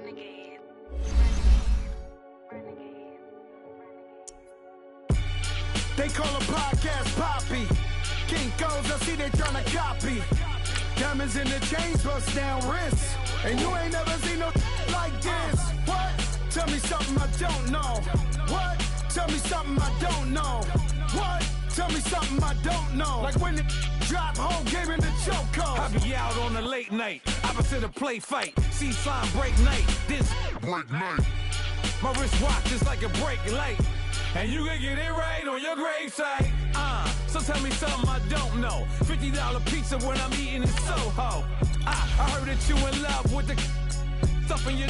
They call a podcast Poppy. Kinkos, I see they tryna copy. Diamonds in the chains, bust down wrists. And you ain't never seen no like this. What? Tell me something I don't know. What? Tell me something I don't know. What? Tell me something I don't know. Like when it drop, whole game in the chokehold. I be out on a late night, opposite a play fight. See slime break night, this break night. My wristwatch is like a brake light. And you can get it right on your gravesite. So tell me something I don't know. $50 pizza when I'm eating in Soho. I heard that you in love with the stuff in your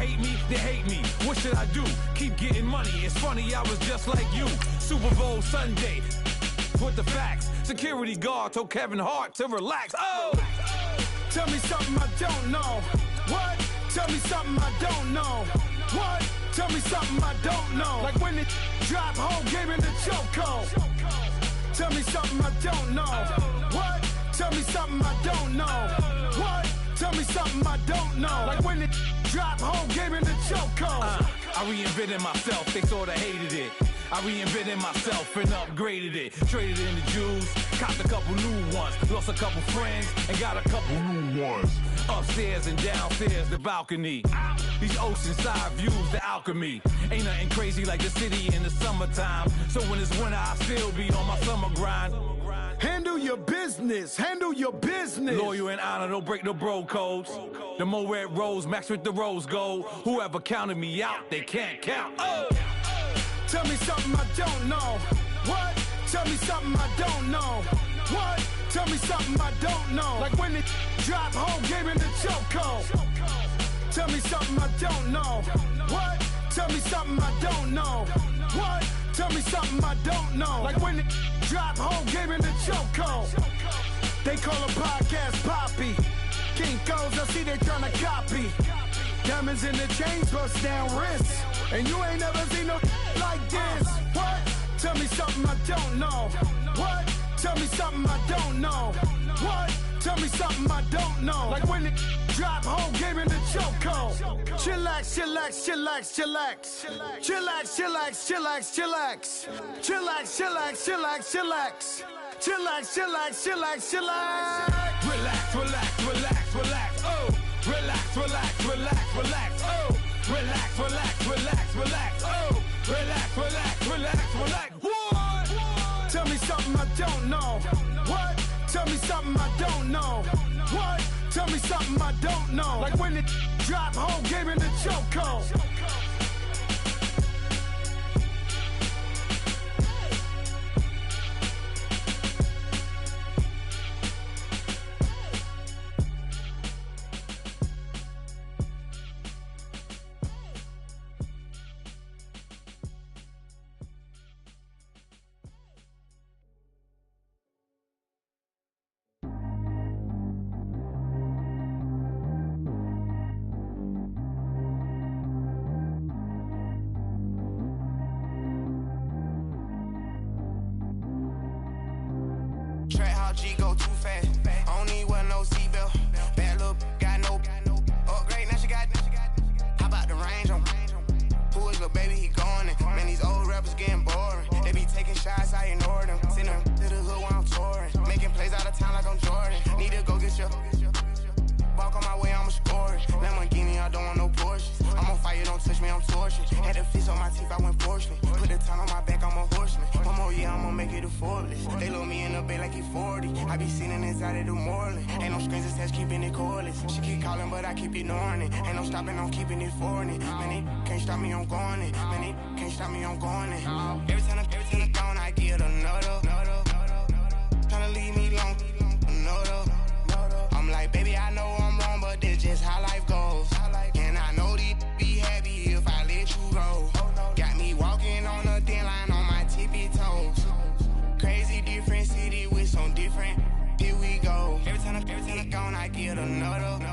hate me, they hate me. What should I do? Keep getting money. It's funny, I was just like you. Super Bowl Sunday with the facts. Security guard told Kevin Hart to relax. Oh! Tell me something I don't know. What? Tell me something I don't know. What? Tell me something I don't know. Like when it drop, whole game in the chokehold. Tell me something I don't know. What? Tell me something I don't know. What? Tell me something I don't know. Like when it drop, whole game in the chokehold. I reinvented myself, they sorta hated it. I reinvented myself and upgraded it. Traded in the Jews, copped a couple new ones. Lost a couple friends and got a couple new ones. Upstairs and downstairs, the balcony. These oceanside views, the alchemy. Ain't nothing crazy like the city in the summertime. So when it's winter, I still be on my summer grind. Handle your business, handle your business. Loyal and honor, don't break no bro codes. The more red rose, max with the rose gold. Whoever counted me out, they can't count. Oh! Tell me something I don't know. What? Tell me something I don't know. What? Tell me something I don't know. Like when it drop, whole game in the chokehold. Tell me something I don't know. What? Tell me something I don't know. What? Tell me something I don't know. Like when it drop, whole game in the chokehold. They call a podcast Poppy. Kinkos, I see they tryna copy. Diamonds in the chains, bust down wrists. And you ain't never seen no like this. What? Tell me something I don't know. What? Tell me something I don't know. What? Tell me something I don't know. Like when it drop, whole game in the chokehold. Chillax, chillax, chillax, chillax. Chillax, chillax, chillax, chillax. Chillax, chillax, chillax, chillax. Chillax, chillax, chillax, chillax. Relax, relax, relax, relax, oh. Relax, relax, relax, relax, oh. Relax, relax, relax, relax, oh. Relax, relax, relax, relax. What? Tell me something I don't know. What? Tell me something I don't know. What? Tell me something I don't know. Like when it drop, whole game in the chokehold. G go too fast. I don't need one, no seatbelt. Bad look, got no upgrade. Now she got. How about the range on? Who is little baby? He going in. Man, these old rappers getting boring. They be taking shots, I ignore them. Send them to the hood while I'm touring. Making plays out of town like I'm Jordan. Need to go get your. Walk on my way, I'ma score it. Lamborghini, I don't want no Porsches. I'm on fire, don't touch me, I'm tortured. Had the fish on my teeth, I went fortunate. Put the time on my back, I'm a horseman. One more year, I'ma make it affordless. They load me in the bay like he 40. I be sitting inside of the Moreland. Ain't no screens attached, keeping it cordless. She keep calling, but I keep ignoring it. Ain't no stopping, I'm keeping it for it. Man, it can't stop me, I'm going it. Man, it can't stop me, I'm going it. Every time I gone, I get another. Tryna leave me long, another. I'm like, baby, I know I'm wrong, but this just how life goes. And I know these be happy if I let you go. Got me walking on a thin line on my tippy toes. Crazy different city with some different. Here we go. Every time I gone, I get another.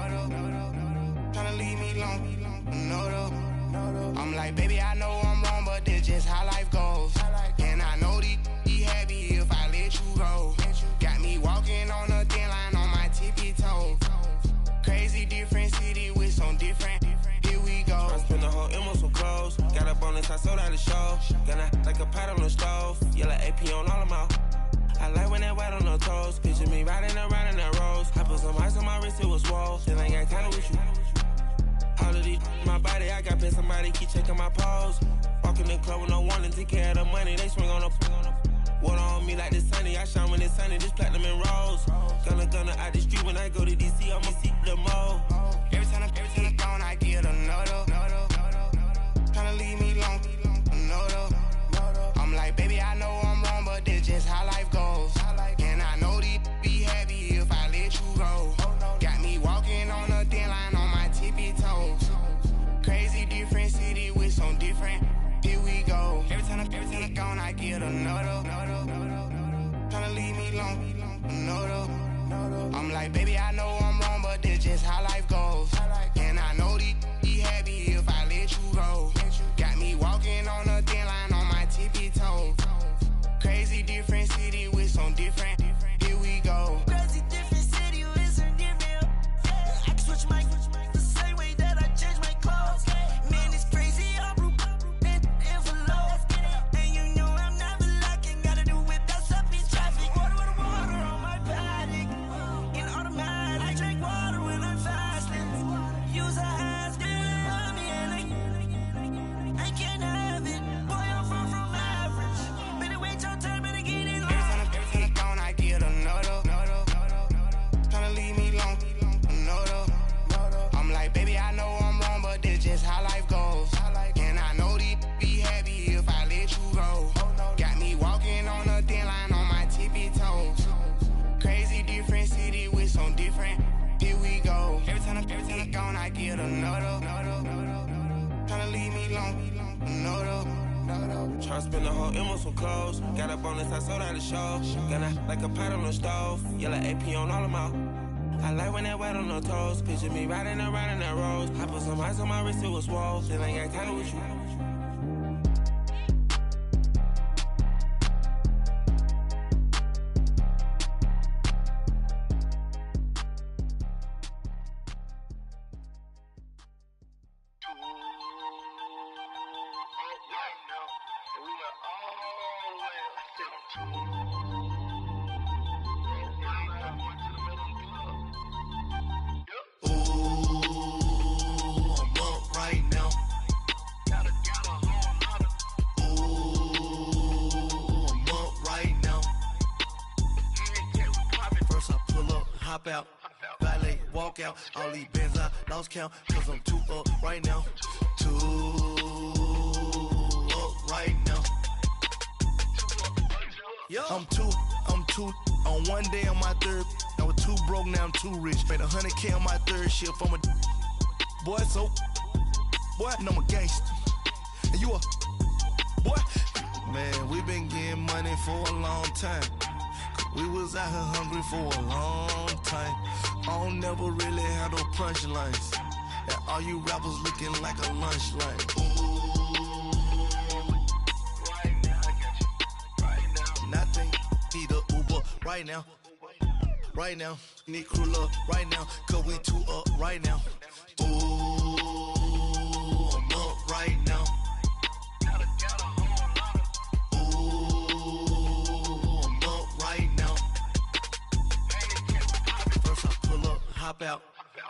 Tryna leave me long, another. I'm like, baby, I know I'm wrong, but this just how life goes. And I know these be happy if I let you go. Got me walking on a thin line on my tippy toes. Crazy different city show. Gonna like a pot on the stove. Yellow AP on all of them out. I like when that white on the toes. Picture me riding around in that rose. I put some ice on my wrist, it was swole. Still ain't got time with you. All of these, my body, I got been somebody keep checking my pose. Walking in the club with no warning, take care of the money. They swing on the water on me like the sunny. I shine when it's sunny, this platinum and rose. Gonna out the street when I go to DC, I'ma see the mo. Every time I'm gone, I get another. Tryna leave me alone, another. I'm like, baby, I know I'm wrong, but this just how life goes. And I know these be happy if I let you go. Got me walking on a thin line on my tippy toes. Crazy different city with some different. Here we go. Every time I'm gone, I get another. Tryna leave me alone, another. I'm like, baby, I know I'm wrong, but this just how life goes. And I know these be happy if I let you go. Got me walking on a thin line on my tippy toes. Crazy different city with some different. Here we go. Crazy different city with some different. I can switch my the same way that I change my clothes. Man, it's crazy. I'm broke in envelope. And you know I'm never lacking. Gotta do it, that's up in traffic. Water on my paddock. In automatic. I drink water when I'm fasting. Use a has on me and I can't have it. Boy, I'm far from average. Better wait your turn, better get it long. Every time I'm gone, I get another. Tryna leave me alone, another. I'm like, baby, I know I'm wrong, but this just how life goes. And I know these be happy if I let you go. Got me walking on a thin line on my tippy toes. Crazy different city with some different. Here we go. Every time I'm gone, I get another. Tryna leave me alone, another. Tryna spend the whole M on some clothes. Got a bonus, I sold out the show. Gonna like a pot on the stove. Yellow AP on all of them out. I like when that white on the toes. Picture me riding around in that rose. I put some ice on my wrist, it was swole. Still ain't got time with you. Hop out, valet, walk out. All these bands I lost count, cause I'm too up right now. Too up right now. I'm too on one day on my third. I was too broke, now I'm too rich. Made 100K on my third shift from a boy, so boy, and I'm a gangster. And you a boy. Man, we been getting money for a long time. We was out here hungry for a long time. I don't never really have no punchlines. And all you rappers looking like a lunch line. Ooh, right now, I got you. Right now, nothing. Need a Uber right now. Right now, need crew up right now. Cause we too up right now. Ooh, I'm up right now. Hop out,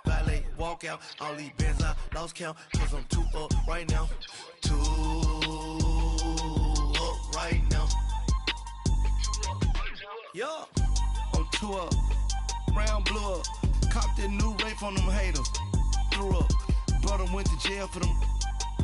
valet, walk out. All these bands I lost count, cause I'm too up right now. Too up right now. Yeah, I'm too up. Round blew up. Copped that new rape from them haters. Threw up. Brother went to jail for them.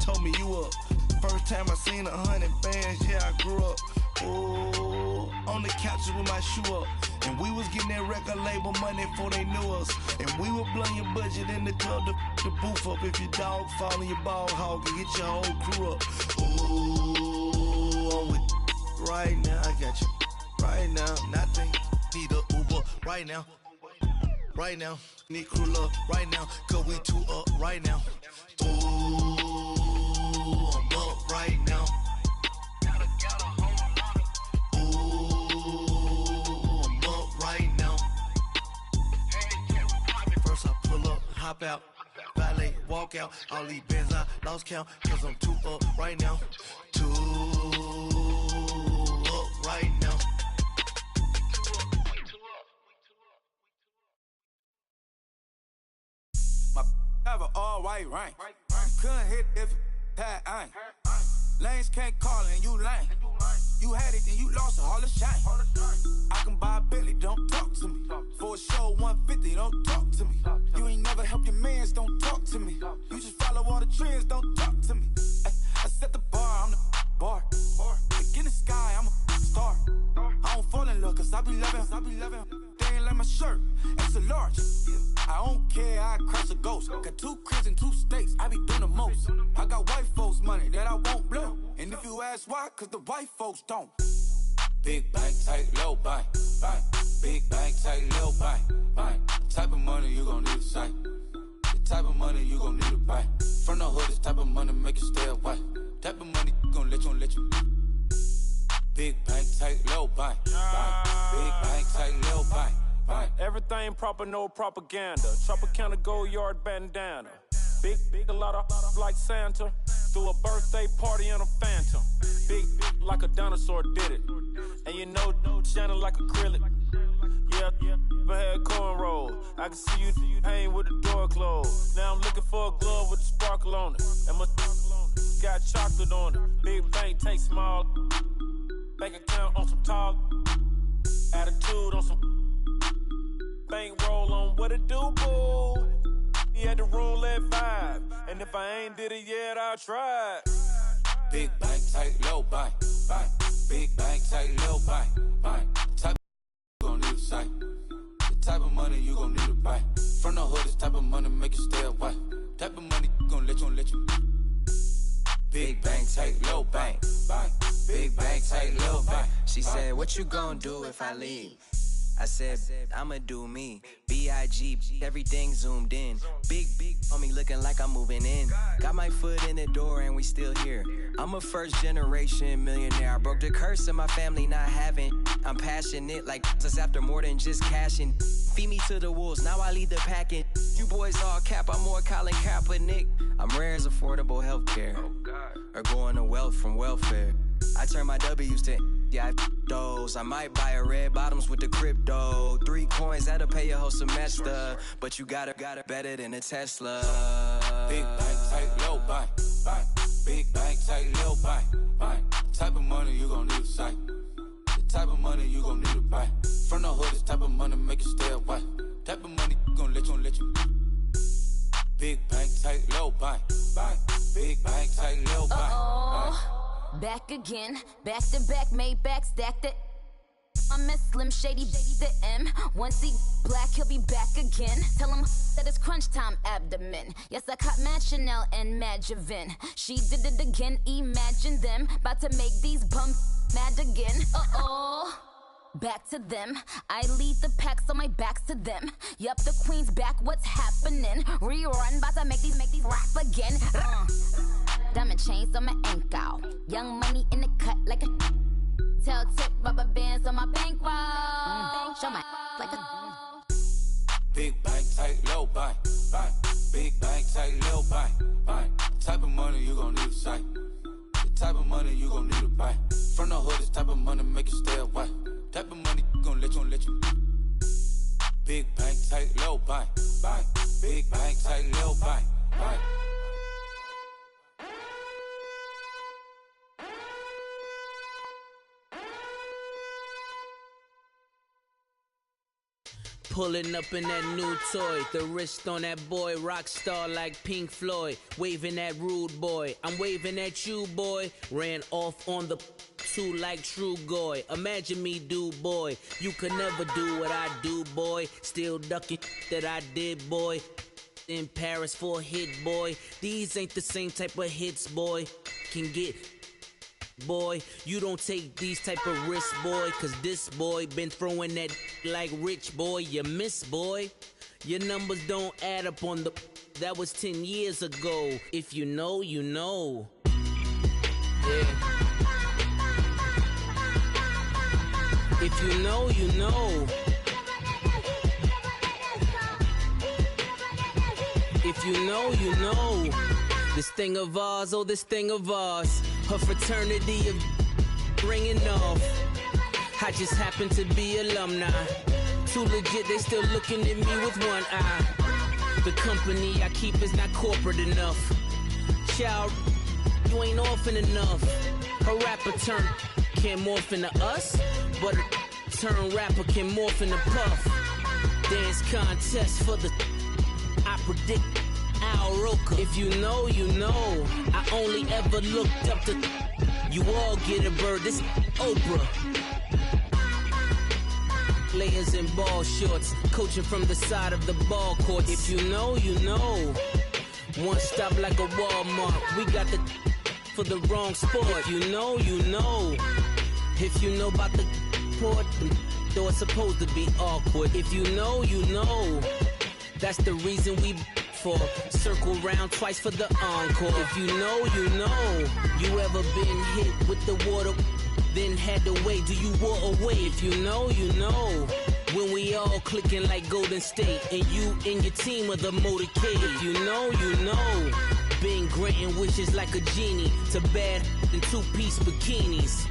Told me you up. First time I seen 100 bands, yeah, I grew up. Oh, on the couches with my shoe up. And we was getting that record label money before they knew us. And we were blowing your budget in the club to boof up. If your dog fall in your ball hog and get your whole crew up. Ooh, I'm with right now, I got you. Right now, nothing. Need a Uber right now. Right now, need crew up right now. Cause we too up right now. Ooh, I'm up right now. Hop out, valet, walk out. All these bands I lost count, cause I'm too up right now. Too up right now. My have an all white rank. Couldn't hit if it had ain't. Lanes can't call and you lame. You had it and you lost all the shine. I can buy a Billy, don't talk to me. For a show 150, don't talk to me. You ain't never help your mans, don't talk to me. You just follow all the trends, don't talk to me. I set the bar, I'm the bar. Look in the sky, I'm a star. I don't fall in love cause I be loving. They ain't like my shirt, it's a large. I don't care, I cross a ghost. Got 2 cribs in 2 states, I be doing the most. I got white folks money that I won't blow. And if you ask why, cause the white folks don't. Big bank, tight, low bank, bank. Big bank, tight, low bank, bank. Type of money you gon' need a sight. The type of money you gon' need to buy. From the hood, this type of money make you stay away. Type of money gon' let you. Big bank, tight, low bank, bank. Big bank, tight, low bank. Everything proper, no propaganda. Tropicana gold yard bandana. Big, a lot of like Santa. Threw a birthday party in a phantom. Big like a dinosaur did it. And you know, shining like acrylic. Yeah, I had cornrow. I can see you hang with the door closed. Now I'm looking for a glove with a sparkle on it. And my got chocolate on it. Big bank, take small. Bank account on some tall. Attitude on some. Bankroll on what it do, boo. He had the roulette vibe. And if I ain't did it yet, I'll try. Big bank, tight, low bank, bank. Big bank, tight, low bank, bank. Type of you gon' need a sight. The type of money you gon' need to buy. From the hood, this type of money make you stay away. Type of money gon' let you. Big bank, tight, low bank, bank. Big bank, tight, low bank. She said, what you gon' do if I leave? I said, I'ma do me. B.I.G. Everything zoomed in. Big on me looking like I'm moving in. Got my foot in the door and we still here. I'm a first generation millionaire. I broke the curse of my family not having. I'm passionate like us after more than just cashing. Feed me to the wolves, now I lead the packing. You boys all cap, I'm more Colin Kaepernick. I'm rare as affordable healthcare. Or going to wealth from welfare. I turn my W's to those. I might buy a red bottoms with the crypto. 3 coins, that'll pay your whole semester. But you got it better than a Tesla. Big bank, tight, low bank, bank. Big bank, tight, low bank, bank. Type of money you gon' need a sight. The type of money you gon' need to buy. From the hood, this type of money make you stay away. Type of money gon' let you. Big bank, tight, low bank, bank. Big bank, tight, low bank, bank. Back again, back to back, made back, stacked it. I'm a Slim Shady, the M. Once he black, he'll be back again. Tell him that it's crunch time abdomen. Yes, I caught Mad Chanel and Mad Javin. She did it again, imagine them. About to make these bums mad again. Back to them. I lead the pack, so my back's to them. Yup, the queen's back, what's happening? Rerun, about to make these rap again. Diamond chains on my ankle. Young money in the cut like a tail tip, rubber bands on my bankroll. Show my like a Big bank, tight, low bank, bank. Big bank, tight, low bank, bank. Type of money you gon' need a sight. The type of money you gon' need to buy. From the hood, this type of money make you stay away. Type of money gon' let you. Big bank, tight, low bank, bank. Big bank, tight, low bank, bank. Pulling up in that new toy, the wrist on that boy, rock star like Pink Floyd, waving at rude boy, I'm waving at you boy, ran off on the two like True Goy, imagine me do boy, you could never do what I do boy, still ducking that I did boy, in Paris for a hit boy, these ain't the same type of hits boy, can get boy, you don't take these type of risks, boy, cause this boy been throwing that like rich boy, you miss, boy. Your numbers don't add up on the, that was 10 years ago. If you know, you know. Yeah. If you know, you know. If If you know, you know. This thing of ours, oh, this thing of ours. Her fraternity of ringing off. I just happen to be alumni. Too legit, they still looking at me with one eye. The company I keep is not corporate enough. Child, you ain't orphan enough. A rapper turn can't morph into us, but a turn rapper can morph into Puff. Dance contest for the I predict Al Roker. If you know, you know. I only ever looked up to you all get a bird. This Oprah. Layers in ball shorts, coaching from the side of the ball court. If you know, you know. One stop like a Walmart. We got the for the wrong sport. If you know, you know. If you know about the port, though it's supposed to be awkward. If you know, you know. That's the reason we for circle round twice for the encore. If you know, you know. You ever been hit with the water, then had to wait? Do you walk away? If you know, you know. When we all clicking like Golden State, and you and your team are the motorcade. If you know, you know. Been granting wishes like a genie to bad in two-piece bikinis.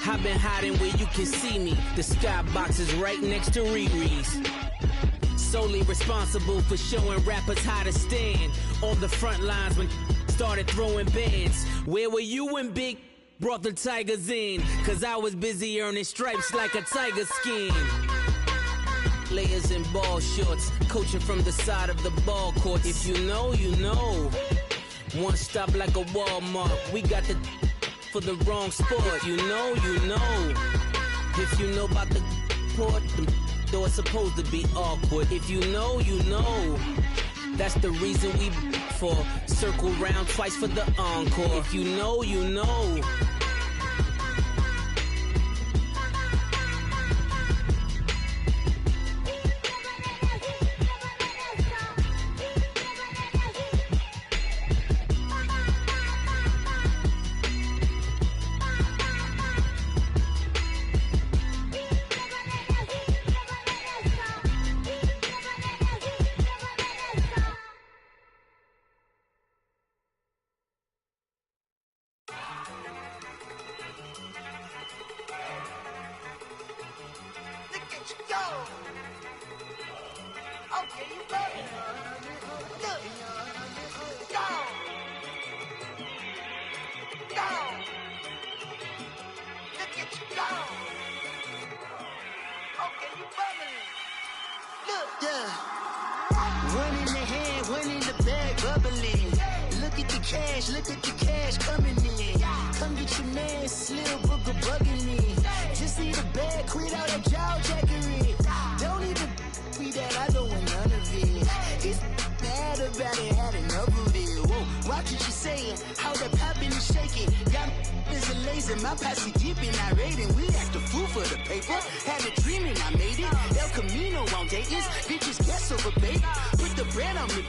I've been hiding where you can see me. The skybox is right next to Riri's. Solely responsible for showing rappers how to stand on the front lines when started throwing bands. Where were you when Big brought the Tigers in? Cause I was busy earning stripes like a tiger skin. Layers in ball shorts, coaching from the side of the ball court. If you know, you know. One stop like a Walmart. We got the for the wrong sport. If you know, you know. If you know about the port, though it's supposed to be awkward. If you know, you know. That's the reason we for circle round twice for the encore. If you know, you know. Look at the cash coming in. Come get your man, Slim Booker bugging me. Just need a bag, quit all that jaw jackery. Don't even be that, I don't want none of it. He's mad about it, had enough of it. Whoa, watch what you saying, how that poppin' and shaking. Got is a laser, my posse deep and irate, and we act a fool for the paper. Had a dream and I made it. El Camino on Dayton's, bitches guess over bait. Put the bread on me.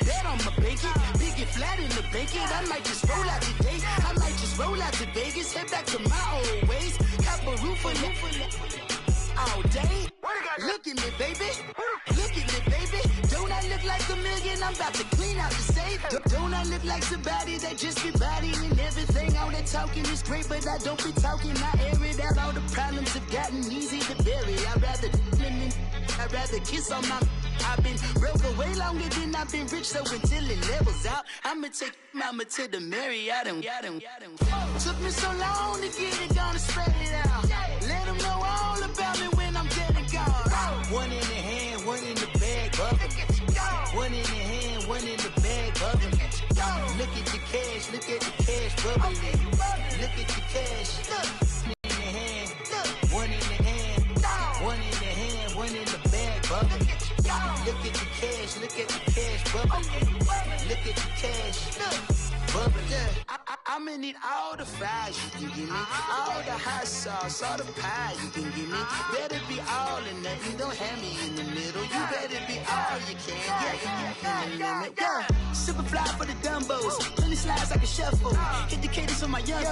Bet on my bacon, big and flat in the bacon. I might just roll out today. I might just roll out to Vegas, head back to my old ways. Cop a roof for all day. Look at me, baby. Look at me, baby. Don't I look like a million? I'm about to clean out the safe. Don't I look like somebody that just be bodying everything? All that talking is great, but I don't be talking. I air it out. All the problems have gotten easy to bury. I'd rather kiss on my. I've been broke way longer than I've been rich, so until it levels out, I'ma take mama to the Marriott and took me so long to get it, gonna spread it out. Let them know all about me when I'm dead and gone. One in the hand, one in the bag, bubbling. One in the hand, one in the bag, bubbling. Look at the cash, look at the cash, bubbling. Look at the cash, one in the hand, one in the hand, one in the hand, one in the bag, bubbling. Look at the cash, look at the cash, bubbling. Look at the cash, bubbling. I'ma need all the fries you can give me, all the hot sauce, all the pie you can give me. Better be all or nothing, don't have me in the middle. You better be all you can, yeah. Super fly for the Dumbos, plenty slides like a shuffle. Hit the cadence on my young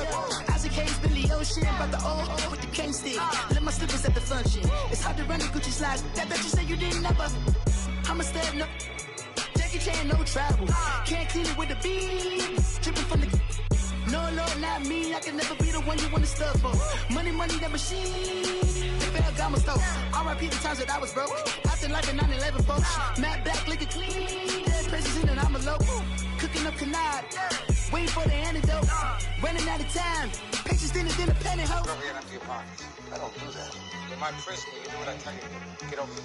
Isaac Hayes, Billy Ocean, about the old with the cane stick. Let my slippers at the function. It's hard to run the Gucci slides. That you say you didn't never. I'ma stand up. Jackie Chan, no travel. Can't clean it with the beat. Dripping from the. No, Lord, not me. I can never be the one you wanna stuff for. Money, that machine. They failed, got my stuff. R.I.P. the times that I was broke. Acting like a 9/11 folks. Matte black, liquor clean. Dead presses in and I'm a local. Cooking up canard. Waiting for the antidote. Running out of time. Patience thinner than a penny hoe. Over here and empty your pockets. I don't do that. In my prison, you do what I tell you to do. Get over here.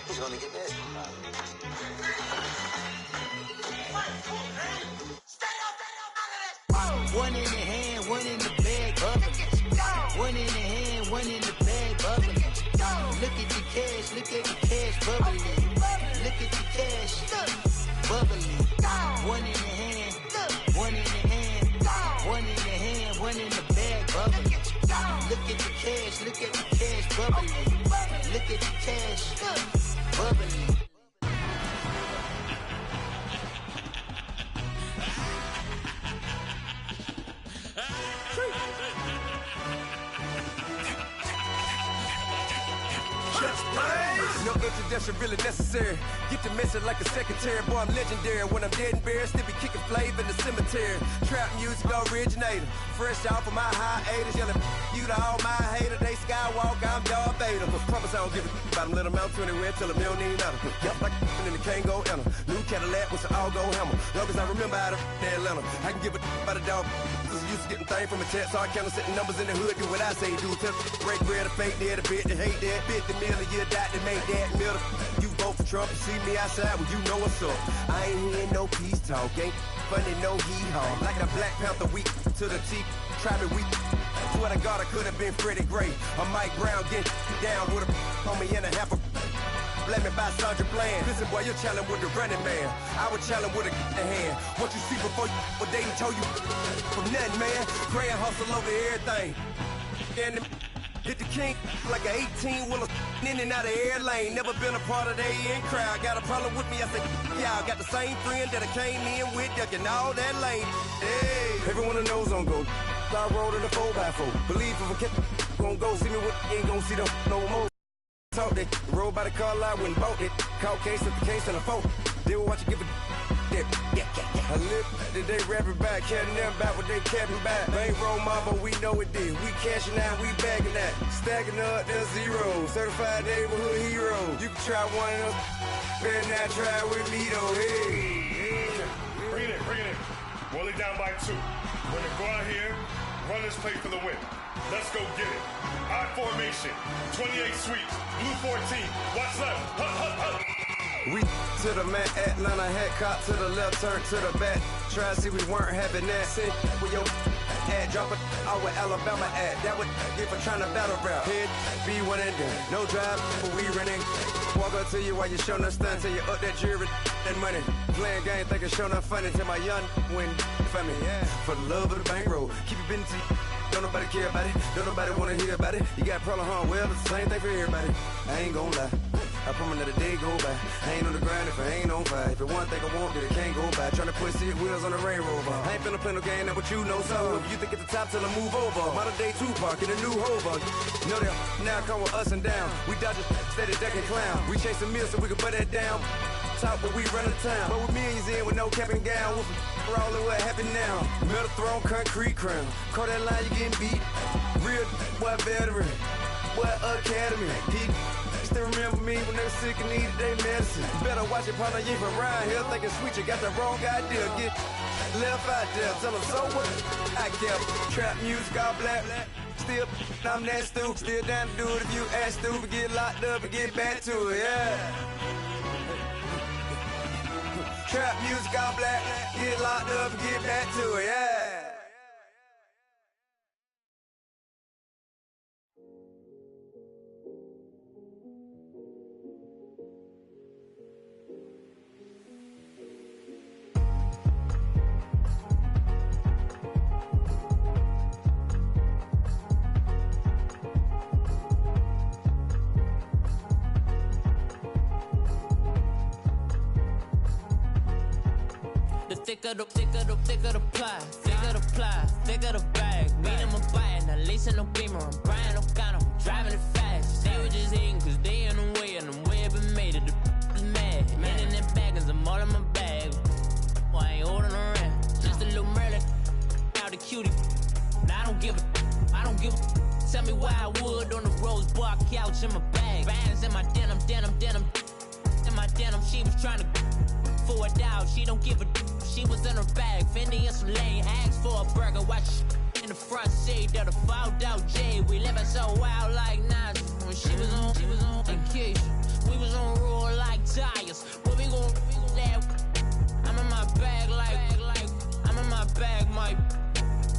He's gonna get this. One in the hand, one in the bag, bubbling. One in the hand, one in the bag, bubbling. Look at the cash, bubbling. Look at the cash, bubbling. One in the hand, one in the hand, one in the hand, one in the bag, bubbling. Look at the cash, bubbling. Look at the cash, bubbling. No introduction really necessary. Get the message like a secretary. Boy, I'm legendary. When I'm dead and buried, still be kicking flavor in the cemetery. Trap music originator. Fresh off of my hiatus. Yelling you to all my haters. They skywalk, I'm Darth Vader. Promise I don't give a about them. Let them out to anywhere till them don't need nothing. Yup, like and the can't go enter. New Cadillac with an all-go hammer. Long as I remember how to Atlanta. I can give a about a dog. Used to getting things from a text. So I count setting numbers in the hood. Do what I say do. Tell break bread, a fake dead, a bit, to hate that. 50 million, you die to make that middle. You vote for Trump, you see me outside, well, you know what's up. I ain't hearing no peace talk, ain't funny, no heat haul. Like a Black Panther weak to the teeth, try me weak. Swear to God, I could have been Freddie Gray. Or Mike Brown getting down with a on me and a half a. Blame me by Sandra Bland. Listen, boy, you're challenging with the running man. I would challenge with a hand. What you see before you, what they done told you from nothing, man. Grand hustle over everything. And hit the king like an 18-wheeler in and out of air lane. Never been a part of the in crowd. Got a problem with me, I say, y'all got the same friend that I came in with, ducking all that lane. Hey, everyone that knows on go. I rolled in the 4x4. Believe if I kept gon' go, see me with ain't gon' see them no more. Talk that, rolled by the car lot, went bought it. Caught case at the case and a phone. They will watch you give a that. I live that they rapping back, catching them back what they capping back. Bankroll mama, we know it did. We cashing out, we bagging that. Stacking up, there's zero. Certified neighborhood hero. You can try one of them. Better not try with me though. Hey. Bring it in. Roll it down by 2. We're gonna go out here, run this play for the win. Let's go get it. I formation, 28 sweeps, blue 14. Watch left. Hut. We to the man, Atlanta hat cop to the left, turn to the back. Try to see we weren't having that. Sit with your ad, drop it out with Alabama ad. That would get for trying to battle rap. Head, be one and done. No drive, but we running. Walk up to you while you showing us stun. Till you up that jewelry and money. Playing game, thinking show not funny. Till my young win for me. Yeah. For the love of the bankroll. Keep it business. Don't nobody care about it. Don't nobody wanna hear about it. You got problem, huh? Well, it's the same thing for everybody. I ain't gon' lie. I promise that a day go by. I ain't on the grind if I ain't on fire. If it one thing I want, then it can't go by. Tryna put 6 wheels on the railroad. I ain't finna play no game, that what you know. So if you think at the top till I move over. Modern day Tupac in a new Hova. Know that now come with us and down. We dodge a steady ducking clown. We chasing meals so we can butt that down. Top, but we run the town. But with millions in with no cap and gown. We're all in what happened now. Metal throne, concrete crown. Call that line, you getting beat. Real, what veteran. What academy. He still remember me when they were sick and needed their medicine. Better watch it, partner, you ain't from around here. Thinking sweet, you got the wrong idea. Get left out there. Tell them so what? I kept trap music all black. Still, I'm that stupid. Still down to do it if you ask stupid. Get locked up and get back to it, yeah. Trap music all black. Get locked up and get back to it, yeah. Thicker the pie, thicker the bag. Beat him a bite, now lacing no beamer. I'm Brian O'Connor, driving it fast. They were just hating cause they in the way, and the way I've been made it. The denim, she was trying to for a doubt. She don't give a she was in her bag. Fendi and some lane, asked for a burger. Watch in the front seat of the fouled out J. We living so wild like Nas. When she was on vacation, we was on roll like tires. What we gon' let? I'm in my bag like I'm in my bag, my.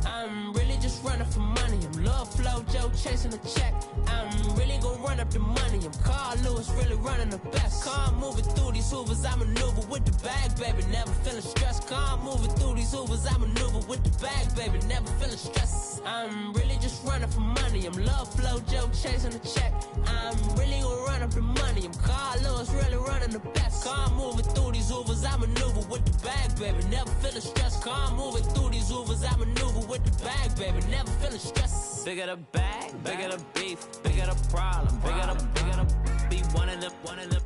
I'm really just running for money. I'm love flow, Joe chasing the check. I'm really gonna run up the money. I'm Carl Lewis, really running the best. Calm moving through these hoovers, I maneuver with the bag, baby. Never feeling stressed. Calm moving through these hoovers, I maneuver with the bag, baby. Never feeling stressed. I'm really just running for money. I'm love flow, Joe chasing the check. I'm really gonna run up the money. I'm Carl Lewis, really running the best. Calm moving through these hoovers, I maneuver with the bag, baby. Never feeling stressed. Calm moving through these hoovers, I maneuver with the bag, baby. Never feeling stressed. Bigger the bag, bigger the beef, bigger the problem, bigger the beef. One of the